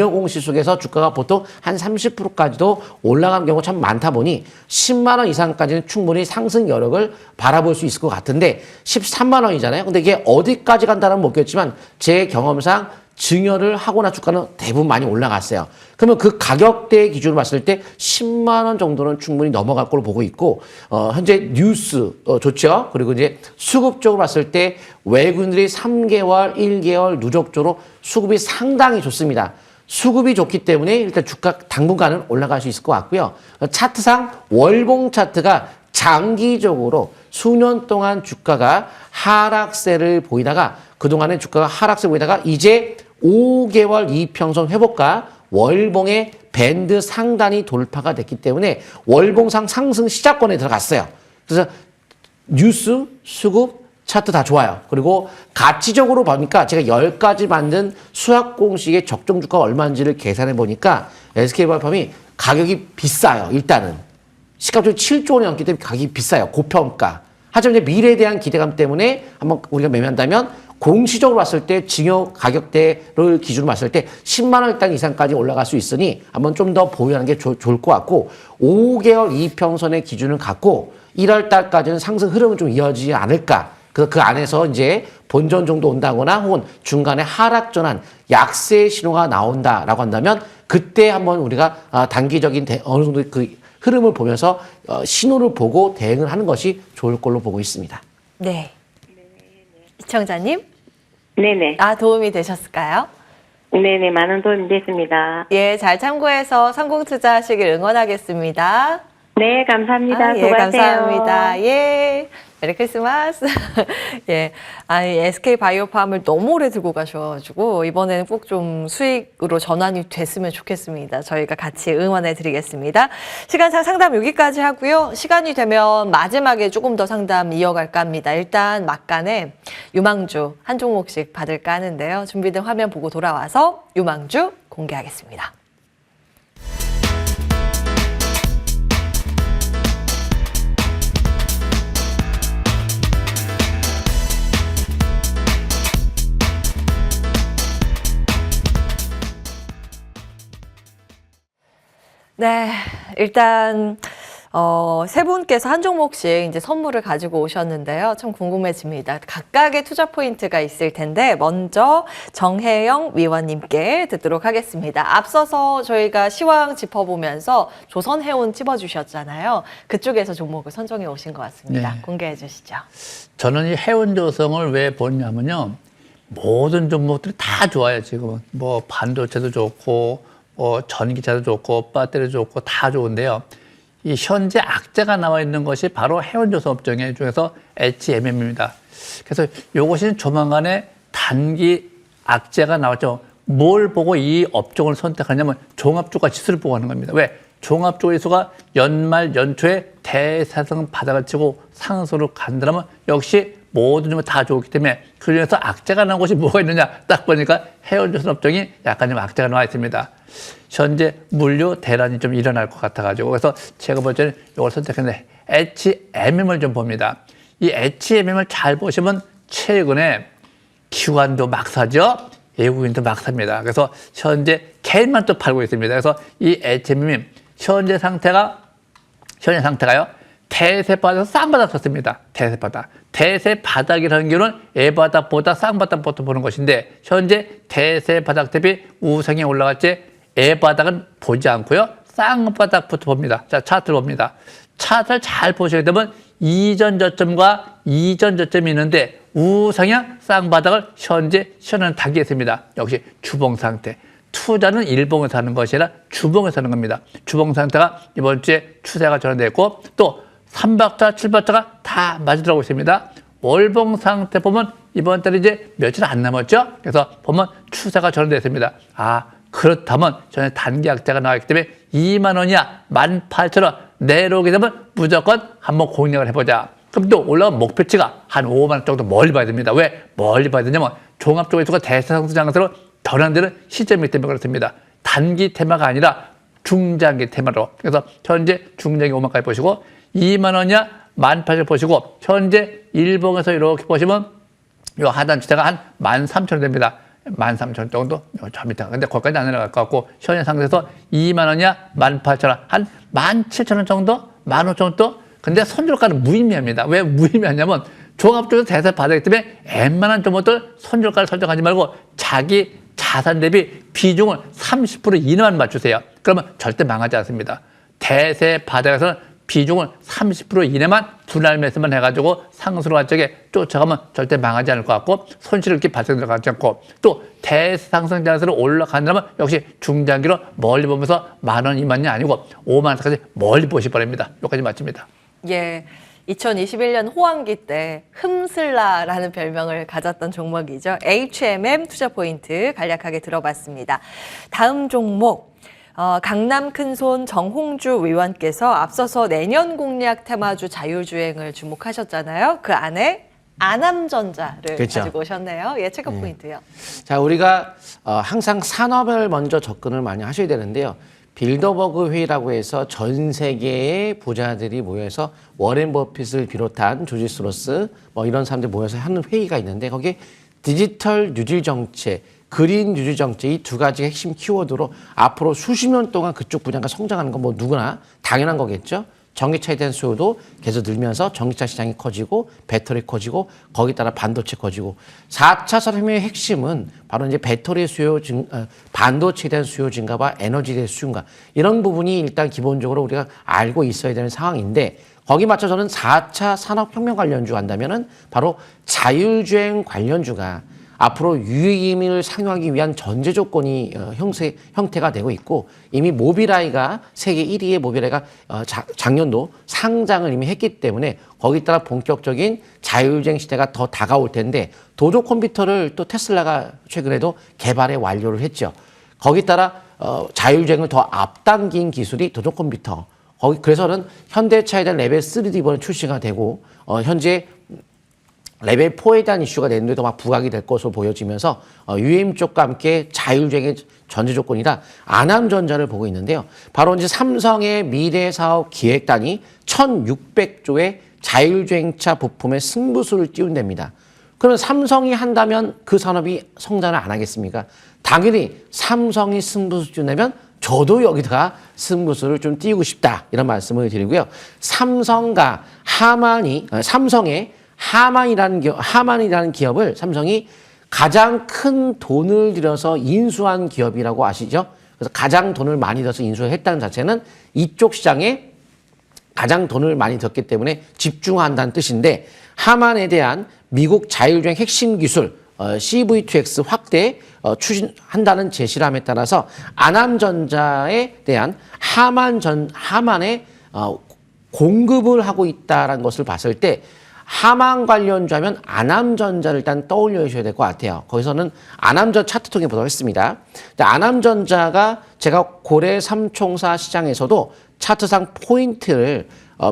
공시 속에서 주가가 보통 한 30%까지도 올라가는 경우가 참 많다 보니 10만 원 이상까지는 충분히 상승 여력을 바라볼 수 있을 것 같은데 13만 원이잖아요. 근데 이게 어디까지 간다는 모르겠지만 제 경험상 증여를 하거나 주가는 대부분 많이 올라갔어요. 그러면 그 가격대 기준으로 봤을 때 10만 원 정도는 충분히 넘어갈 걸로 보고 있고, 현재 뉴스 좋죠. 그리고 이제 수급적으로 봤을 때 외국인들이 3개월, 1개월 누적적으로 수급이 상당히 좋습니다. 수급이 좋기 때문에 일단 주가 당분간은 올라갈 수 있을 것 같고요. 차트상 월봉 차트가 장기적으로 수년 동안 주가가 하락세를 보이다가 그동안에 주가가 하락세 보이다가 이제 5개월 이평선 회복과 월봉의 밴드 상단이 돌파가 됐기 때문에 월봉상 상승 시작권에 들어갔어요. 그래서 뉴스, 수급, 차트 다 좋아요. 그리고 가치적으로 보니까 제가 10가지 만든 수학 공식의 적정 주가가 얼마인지를 계산해 보니까 SK바이오팜이 가격이 비싸요. 일단은. 시가총액 7조 원이 넘기 때문에 가격이 비싸요. 고평가. 하지만 이제 미래에 대한 기대감 때문에 한번 우리가 매매한다면 공시적으로 봤을 때 증여 가격대를 기준으로 봤을 때 10만 원 당 이상까지 올라갈 수 있으니 한번 좀 더 보유하는 게 좋을 것 같고 5개월 이평선의 기준을 갖고 1월 달까지는 상승 흐름은 좀 이어지지 않을까. 그 안에서 이제 본전 정도 온다거나 혹은 중간에 하락 전환 약세 신호가 나온다라고 한다면 그때 한번 우리가 단기적인 어느 정도 그 흐름을 보면서 신호를 보고 대응을 하는 것이 좋을 걸로 보고 있습니다. 네. 시청자님? 네네. 도움이 되셨을까요? 네네. 많은 도움이 됐습니다. 예, 잘 참고해서 성공 투자하시길 응원하겠습니다. 네, 감사합니다. 예, 수고하세요. 감사합니다. 예. 메리 크리스마스. 예. 아니, SK 바이오팜을 너무 오래 들고 가셔가지고, 이번에는 꼭 좀 수익으로 전환이 됐으면 좋겠습니다. 저희가 같이 응원해 드리겠습니다. 시간상 상담 여기까지 하고요. 시간이 되면 마지막에 조금 더 상담 이어갈까 합니다. 일단 막간에 유망주 한 종목씩 받을까 하는데요. 준비된 화면 보고 돌아와서 유망주 공개하겠습니다. 네, 일단 세 분께서 한 종목씩 이제 선물을 가지고 오셨는데요. 참 궁금해집니다. 각각의 투자 포인트가 있을 텐데 먼저 정혜영 위원님께 듣도록 하겠습니다. 앞서서 저희가 시황 짚어보면서 조선해운 찝어주셨잖아요. 그쪽에서 종목을 선정해 오신 것 같습니다. 네. 공개해 주시죠. 저는 이 해운조성을 왜 보냐면요. 모든 종목들이 다 좋아요, 지금은. 뭐 반도체도 좋고, 전기차도 좋고, 배터리도 좋고, 다 좋은데요. 이 현재 악재가 나와 있는 것이 바로 해운조선 업종의 중에서 HMM입니다. 그래서 이것이 조만간에 단기 악재가 나왔죠. 뭘 보고 이 업종을 선택하냐면 종합주가 지수를 보고 하는 겁니다. 왜? 종합주가 지수가 연말 연초에 대사성 바닥을 치고 상승으로 간다면 역시 모든 점이 다 좋기 때문에 그 중에서 악재가 나온 것이 뭐가 있느냐 딱 보니까 해운조선 업종이 약간 좀 악재가 나와 있습니다. 현재 물류 대란이 좀 일어날 것 같아가지고 그래서 제가 볼 때는 이걸 선택했는데 HMM을 좀 봅니다. 이 HMM을 잘 보시면 최근에 기관도 막 사죠. 외국인도 막 삽니다. 그래서 현재 개인만 또 팔고 있습니다. 그래서 이 HMM이 현재 상태가요. 대세바닥에서 쌍바닥 섰습니다. 대세바닥. 대세바닥이라는 경우는 애바닥보다 쌍바닥부터 보는 것인데 현재 대세바닥 대비 우상에 올라갔지 애바닥은 보지 않고요. 쌍바닥부터 봅니다. 자, 차트를 봅니다. 차트를 잘 보셔야 되면 이전 저점과 이전 저점이 있는데 우상향 쌍바닥을 현재 시현하는 단계에 있습니다. 역시 주봉 상태. 투자는 일봉에서 하는 것이 아니라 주봉에서 하는 겁니다. 주봉 상태가 이번 주에 추세가 전환됐고 또 3박자, 7박자가 다 맞으라고 있습니다. 월봉 상태 보면 이번 달에 이제 며칠 안 남았죠? 그래서 보면 추세가 전환됐습니다. 아, 그렇다면 전에 단기 악재가 나왔기 때문에 2만 원이야 18,000원 내려오게 되면 무조건 한번 공략을 해보자. 그럼 또 올라간 목표치가 한 5만 원 정도 멀리 봐야 됩니다. 왜 멀리 봐야 되냐면 종합적으로 대상수 장세로 변환되는 시점이기 때문에 그렇습니다. 단기 테마가 아니라 중장기 테마로. 그래서 현재 중장기 5만까지 보시고 2만 원이야 18,000원 보시고 현재 일봉에서 이렇게 보시면 요 하단 주대가 한 13,000원 됩니다. 13,000원 정도 저 밑에. 근데 거기까지 안 내려갈 것 같고 현재 상태에서 2만 원이야 18,000원 한 17,000원 정도 15,000원 정도. 근데 손절가는 무의미합니다. 왜 무의미하냐면 종합적으로 대세 바닥이기 때문에 웬만한 종목들 손절가를 설정하지 말고 자기 자산 대비 비중을 30% 이내만 맞추세요. 그러면 절대 망하지 않습니다. 대세 바닥에서는 비중을 30% 이내만 분할 매수만 해가지고 상승으로 갈 적에 쫓아가면 절대 망하지 않을 것 같고 손실을 이렇게 발생하지 않고 또 대상승 장세로 올라간다면 역시 중장기로 멀리 보면서 10,000원, 20,000원이 아니고 5만 원까지 멀리 보시 바랍니다. 여기까지 마칩니다. 예. 2021년 호황기 때 흠슬라라는 별명을 가졌던 종목이죠. HMM 투자 포인트 간략하게 들어봤습니다. 다음 종목. 강남 큰손 정홍주 위원께서 앞서서 내년 공략 테마주 자율주행을 주목하셨잖아요. 그 안에 아남전자를 그렇죠. 가지고 오셨네요. 예, 체크 포인트요. 자, 우리가 항상 산업을 먼저 접근을 많이 하셔야 되는데요. 빌더버그 회의라고 해서 전 세계의 부자들이 모여서 워렌 버핏을 비롯한 조지 소로스 뭐 이런 사람들이 모여서 하는 회의가 있는데 거기에 디지털 뉴딜 정책, 그린 뉴딜 정책 이 두 가지가 핵심 키워드로 앞으로 수십 년 동안 그쪽 분야가 성장하는 건 뭐 누구나 당연한 거겠죠. 전기차에 대한 수요도 계속 늘면서 전기차 시장이 커지고 배터리 커지고 거기에 따라 반도체 커지고 4차 산업혁명의 핵심은 바로 이제 배터리 수요 반도체에 대한 수요 증가와 에너지에 대한 수요 증가 이런 부분이 일단 기본적으로 우리가 알고 있어야 되는 상황인데 거기 맞춰 저는 4차 산업혁명 관련주 한다면은 바로 자율주행 관련주가 앞으로 유의임을 상용하기 위한 전제 조건이 형태가 되고 있고 이미 모빌아이가 세계 1위의 모빌아이가 작년도 상장을 이미 했기 때문에 거기에 따라 본격적인 자율주행 시대가 더 다가올 텐데 도조 컴퓨터를 또 테슬라가 최근에도 개발에 완료를 했죠. 거기에 따라 자율주행을 더 앞당긴 기술이 도조 컴퓨터. 그래서는 현대차에 대한 레벨 3도 이번에 출시가 되고 현재 레벨 4에 대한 이슈가 내년도에도 막 부각이 될 것으로 보여지면서 UAM 쪽과 함께 자율주행의 전제 조건이라 아남전자를 보고 있는데요. 바로 이제 삼성의 미래 사업 기획단이 1,600조의 자율주행차 부품의 승부수를 띄운답니다. 그러면 삼성이 한다면 그 산업이 성장을 안 하겠습니까? 당연히 삼성이 승부수 띄운다면 저도 여기다가 승부수를 좀 띄우고 싶다 이런 말씀을 드리고요. 삼성의 하만이라는 기업을 삼성이 가장 큰 돈을 들여서 인수한 기업이라고 아시죠? 그래서 가장 돈을 많이 들여서 인수를 했다는 자체는 이쪽 시장에 가장 돈을 많이 들었기 때문에 집중한다는 뜻인데 하만에 대한 미국 자율주행 핵심 기술 CV2X 확대 추진한다는 제시람에 따라서 아남전자에 대한 하만의 공급을 하고 있다는 것을 봤을 때 하만 관련주하면 아남전자를 일단 떠올려 주셔야 될 것 같아요. 거기서는 아남전 차트 통해 보도록 했습니다. 아남전자가 제가 고래 삼총사 시장에서도 차트상 포인트를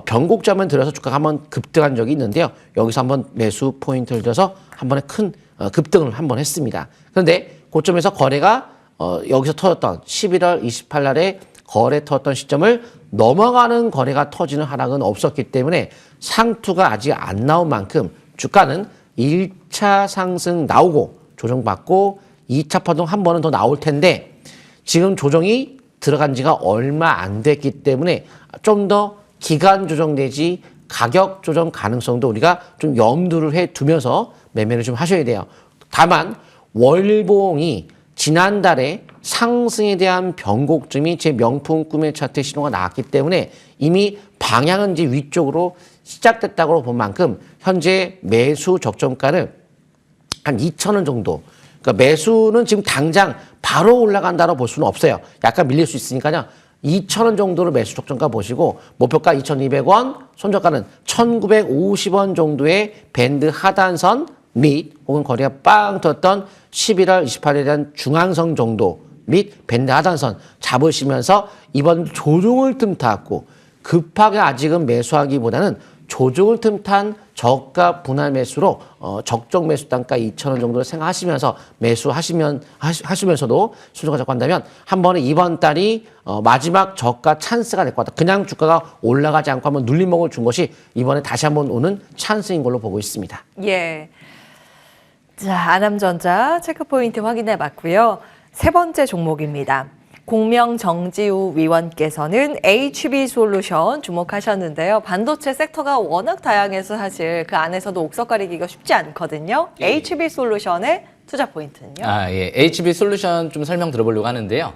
변곡점을 들여서 주가가 한번 급등한 적이 있는데요. 여기서 한번 매수 포인트를 들여서 한 번에 큰 급등을 한번 했습니다. 그런데 고점에서 거래가 여기서 터졌던 11월 28일 날에 거래 터졌던 시점을 넘어가는 거래가 터지는 하락은 없었기 때문에 상투가 아직 안 나온 만큼 주가는 1차 상승 나오고 조정받고 2차 파동 한 번은 더 나올 텐데 지금 조정이 들어간 지가 얼마 안 됐기 때문에 좀 더 기간 조정 내지 가격 조정 가능성도 우리가 좀 염두를 해 두면서 매매를 좀 하셔야 돼요. 다만 월봉이 지난달에 상승에 대한 변곡점이 제 명품 꿈의 차트 신호가 나왔기 때문에 이미 방향은 이제 위쪽으로 시작됐다고 본 만큼 현재 매수 적정가를 한 2,000원 정도. 그러니까 매수는 지금 당장 바로 올라간다고 볼 수는 없어요. 약간 밀릴 수 있으니까요. 2,000원 정도로 매수 적정가 보시고 목표가 2,200원, 손절가는 1,950원 정도의 밴드 하단선 및 혹은 거래가 빵 떴던 11월 28일에 대한 중앙선 정도 및 밴드 하단선 잡으시면서 이번 조정을 틈탔고 급하게 아직은 매수하기보다는 조정을 틈탄 저가 분할 매수로 적정 매수 단가 2,000원 정도를 생각하시면서 하시면서도 수조가 잡고 한다면 한 번에 이번 달이 마지막 저가 찬스가 될 것 같다. 그냥 주가가 올라가지 않고 한번 눌림목을 준 것이 이번에 다시 한번 오는 찬스인 걸로 보고 있습니다. 예. 자, 아남전자 체크포인트 확인해 봤고요. 세 번째 종목입니다. 공명 정지우 위원께서는 HB솔루션 주목하셨는데요. 반도체 섹터가 워낙 다양해서 사실 그 안에서도 옥석 가리기가 쉽지 않거든요. HB솔루션의 투자 포인트는요? 예. HB솔루션 좀 설명 들어보려고 하는데요.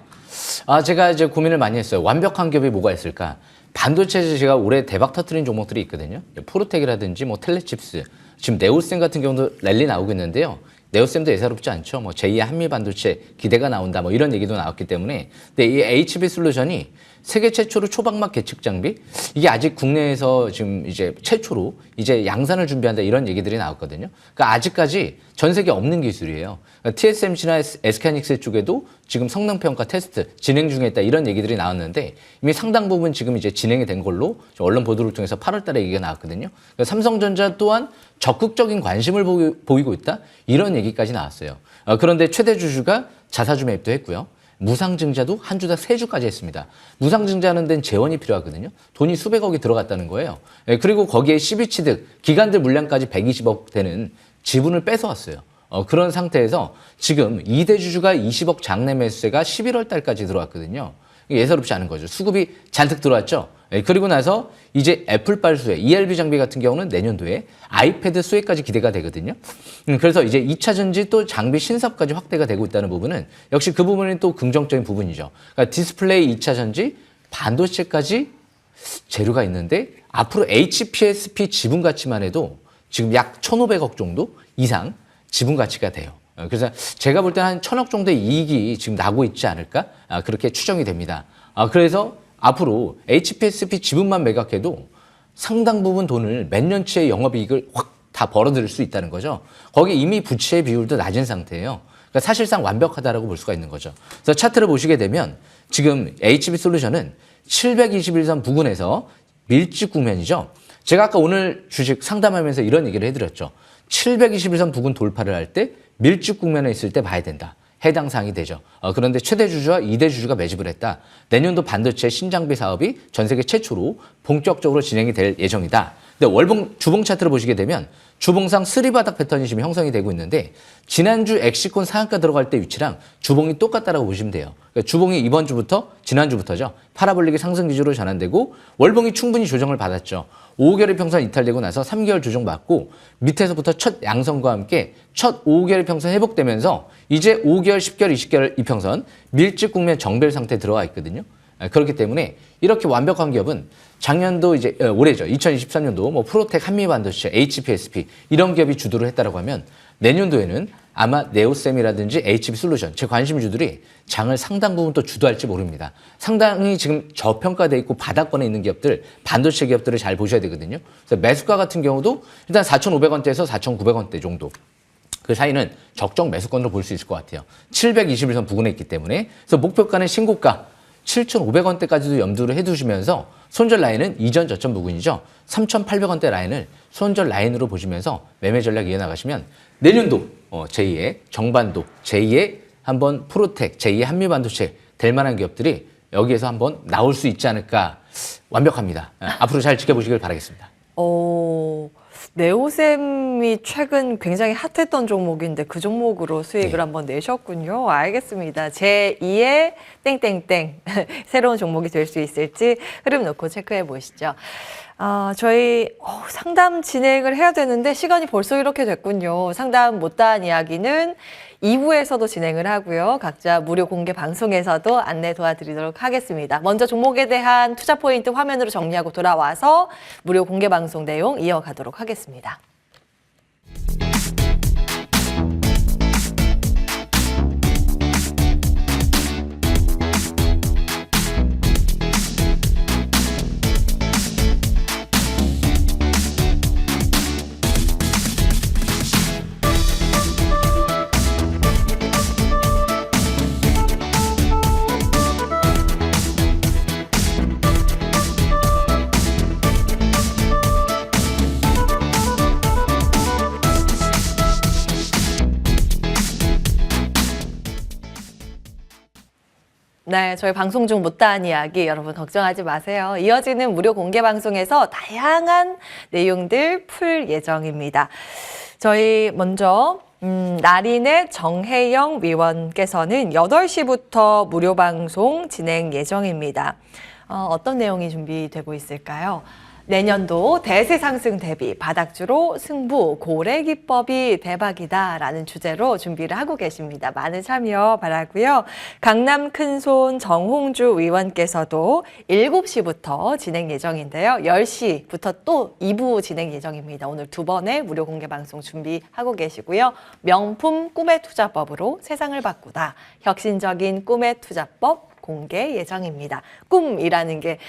제가 이제 고민을 많이 했어요. 완벽한 기업이 뭐가 있을까? 반도체에서 제가 올해 대박 터트린 종목들이 있거든요. 프로텍이라든지 뭐 텔레칩스, 지금 네오셈 같은 경우도 랠리 나오고 있는데요. 네오셈도 예사롭지 않죠. 뭐 제2의 한미반도체 기대가 나온다. 뭐 이런 얘기도 나왔기 때문에. 근데 이 HB솔루션이 세계 최초로 초박막 계측 장비 이게 아직 국내에서 지금 이제 최초로 이제 양산을 준비한다 이런 얘기들이 나왔거든요. 그러니까 아직까지 전 세계 없는 기술이에요. 그러니까 TSMC나 SK하이닉스 쪽에도 지금 성능 평가 테스트 진행 중에 있다 이런 얘기들이 나왔는데 이미 상당 부분 지금 이제 진행이 된 걸로 언론 보도를 통해서 8월 달에 얘기가 나왔거든요. 그러니까 삼성전자 또한 적극적인 관심을 보이고 있다 이런 얘기까지 나왔어요. 그런데 최대 주주가 자사주 매입도 했고요. 무상증자도 한 주당 3주까지 했습니다. 무상증자하는 데는 재원이 필요하거든요. 돈이 수백억이 들어갔다는 거예요. 그리고 거기에 12취득, 기관들 물량까지 120억 되는 지분을 뺏어왔어요. 그런 상태에서 지금 2대 주주가 20억 장내 매수세가 11월 달까지 들어왔거든요. 예사롭지 않은 거죠. 수급이 잔뜩 들어왔죠. 그리고 나서 이제 애플빨 수혜, ERB 장비 같은 경우는 내년도에 아이패드 수혜까지 기대가 되거든요. 그래서 이제 2차 전지 또 장비 신사업까지 확대가 되고 있다는 부분은 역시 그 부분은 또 긍정적인 부분이죠. 그러니까 디스플레이 2차 전지, 반도체까지 재료가 있는데 앞으로 HPSP 지분 가치만 해도 지금 약 1,500억 정도 이상 지분 가치가 돼요. 그래서 제가 볼 때는 한 1,000억 정도의 이익이 지금 나고 있지 않을까? 그렇게 추정이 됩니다. 그래서 앞으로 HPSP 지분만 매각해도 상당 부분 돈을 몇 년치의 영업이익을 확 다 벌어들일 수 있다는 거죠. 거기 이미 부채 비율도 낮은 상태예요. 그러니까 사실상 완벽하다라고 볼 수가 있는 거죠. 그래서 차트를 보시게 되면 지금 HB솔루션은 721선 부근에서 밀집 국면이죠. 제가 아까 오늘 주식 상담하면서 이런 얘기를 해드렸죠. 721선 부근 돌파를 할 때 밀집 국면에 있을 때 봐야 된다. 해당 사항이 되죠. 그런데 최대 주주와 2대 주주가 매집을 했다. 내년도 반도체 신장비 사업이 전 세계 최초로 본격적으로 진행이 될 예정이다. 근데 월봉 주봉 차트를 보시게 되면 주봉상 쓰리바닥 패턴이 지금 형성이 되고 있는데 지난주 엑시콘 상한가 들어갈 때 위치랑 주봉이 똑같다라고 보시면 돼요. 그러니까 주봉이 이번 주부터 지난주부터죠. 파라볼릭이 상승 기조로 전환되고 월봉이 충분히 조정을 받았죠. 5개월 평선 이탈되고 나서 3개월 조정 받고 밑에서부터 첫 양선과 함께 첫 5개월 평선 회복되면서 이제 5개월, 10개월, 20개월 이평선 밀집 국면 정벨 상태에 들어가 있거든요. 그렇기 때문에 이렇게 완벽한 기업은 작년도 이제 올해죠. 2023년도 뭐 프로텍, 한미반도체, HPSP 이런 기업이 주도를 했다라고 하면 내년도에는 아마 네오셈이라든지 HB솔루션 제 관심주들이 장을 상당 부분 또 주도할지 모릅니다. 상당히 지금 저평가돼 있고 바닥권에 있는 기업들, 반도체 기업들을 잘 보셔야 되거든요. 그래서 매수가 같은 경우도 일단 4,500원대에서 4,900원대 정도. 그 사이는 적정 매수권으로 볼 수 있을 것 같아요. 721선 부근에 있기 때문에. 그래서 목표가는 신고가 7,500원대까지도 염두를 해두시면서 손절 라인은 이전 저점 부근이죠. 3,800원대 라인을 손절 라인으로 보시면서 매매 전략 이어나가시면 내년도 제2의 정반도, 제2의 한번 프로텍, 제2의 한미반도체 될 만한 기업들이 여기에서 한번 나올 수 있지 않을까. 완벽합니다. 앞으로 잘 지켜보시길 바라겠습니다. 네오셈이 최근 굉장히 핫했던 종목인데 그 종목으로 수익을 한번 내셨군요. 알겠습니다. 제2의 땡땡땡 새로운 종목이 될 수 있을지 흐름 놓고 체크해 보시죠. 저희 상담 진행을 해야 되는데 시간이 벌써 이렇게 됐군요. 상담 못다한 이야기는 2부에서도 진행을 하고요. 각자 무료 공개 방송에서도 안내 도와드리도록 하겠습니다. 먼저 종목에 대한 투자 포인트 화면으로 정리하고 돌아와서 무료 공개 방송 내용 이어가도록 하겠습니다. 네, 저희 방송 중 못다한 이야기 여러분 걱정하지 마세요. 이어지는 무료 공개 방송에서 다양한 내용들 풀 예정입니다. 저희 먼저 나린의 정혜영 위원께서는 8시부터 무료 방송 진행 예정입니다. 어떤 내용이 준비되고 있을까요? 내년도 대세 상승 대비 바닥주로 승부 고래 기법이 대박이다라는 주제로 준비를 하고 계십니다. 많은 참여 바라고요. 강남 큰손 정홍주 의원께서도 7시부터 진행 예정인데요. 10시부터 또 2부 진행 예정입니다. 오늘 2번의 무료 공개 방송 준비하고 계시고요. 명품 꿈의 투자법으로 세상을 바꾸다. 혁신적인 꿈의 투자법 공개 예정입니다. 꿈이라는 게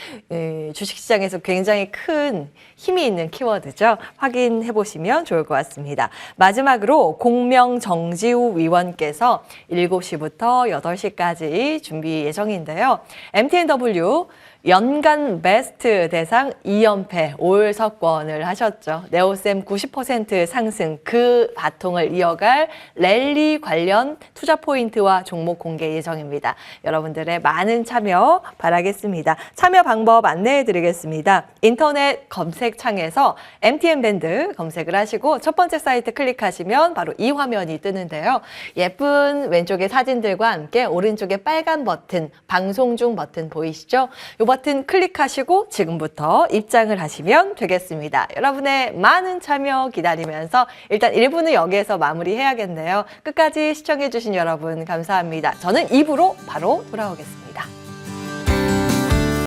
주식시장에서 굉장히 큰 힘이 있는 키워드죠. 확인해 보시면 좋을 것 같습니다. 마지막으로 공명 정지우 위원께서 7시부터 8시까지 준비 예정인데요. MTNW 연간 베스트 대상 2연패 5일 석권을 하셨죠. 네오셈 90% 상승 그 바통을 이어갈 랠리 관련 투자 포인트와 종목 공개 예정입니다. 여러분들의 많은 참여 바라겠습니다. 참여 방법 안내해 드리겠습니다. 인터넷 검색창에서 MTN 밴드 검색을 하시고 첫 번째 사이트 클릭하시면 바로 이 화면이 뜨는데요. 예쁜 왼쪽의 사진들과 함께 오른쪽에 빨간 버튼, 방송 중 버튼 보이시죠? 이 버튼 클릭하시고 지금부터 입장을 하시면 되겠습니다. 여러분의 많은 참여 기다리면서 일단 1부는 여기에서 마무리해야겠네요. 끝까지 시청해주신 여러분 감사합니다. 저는 2부로 바로 돌아오겠습니다.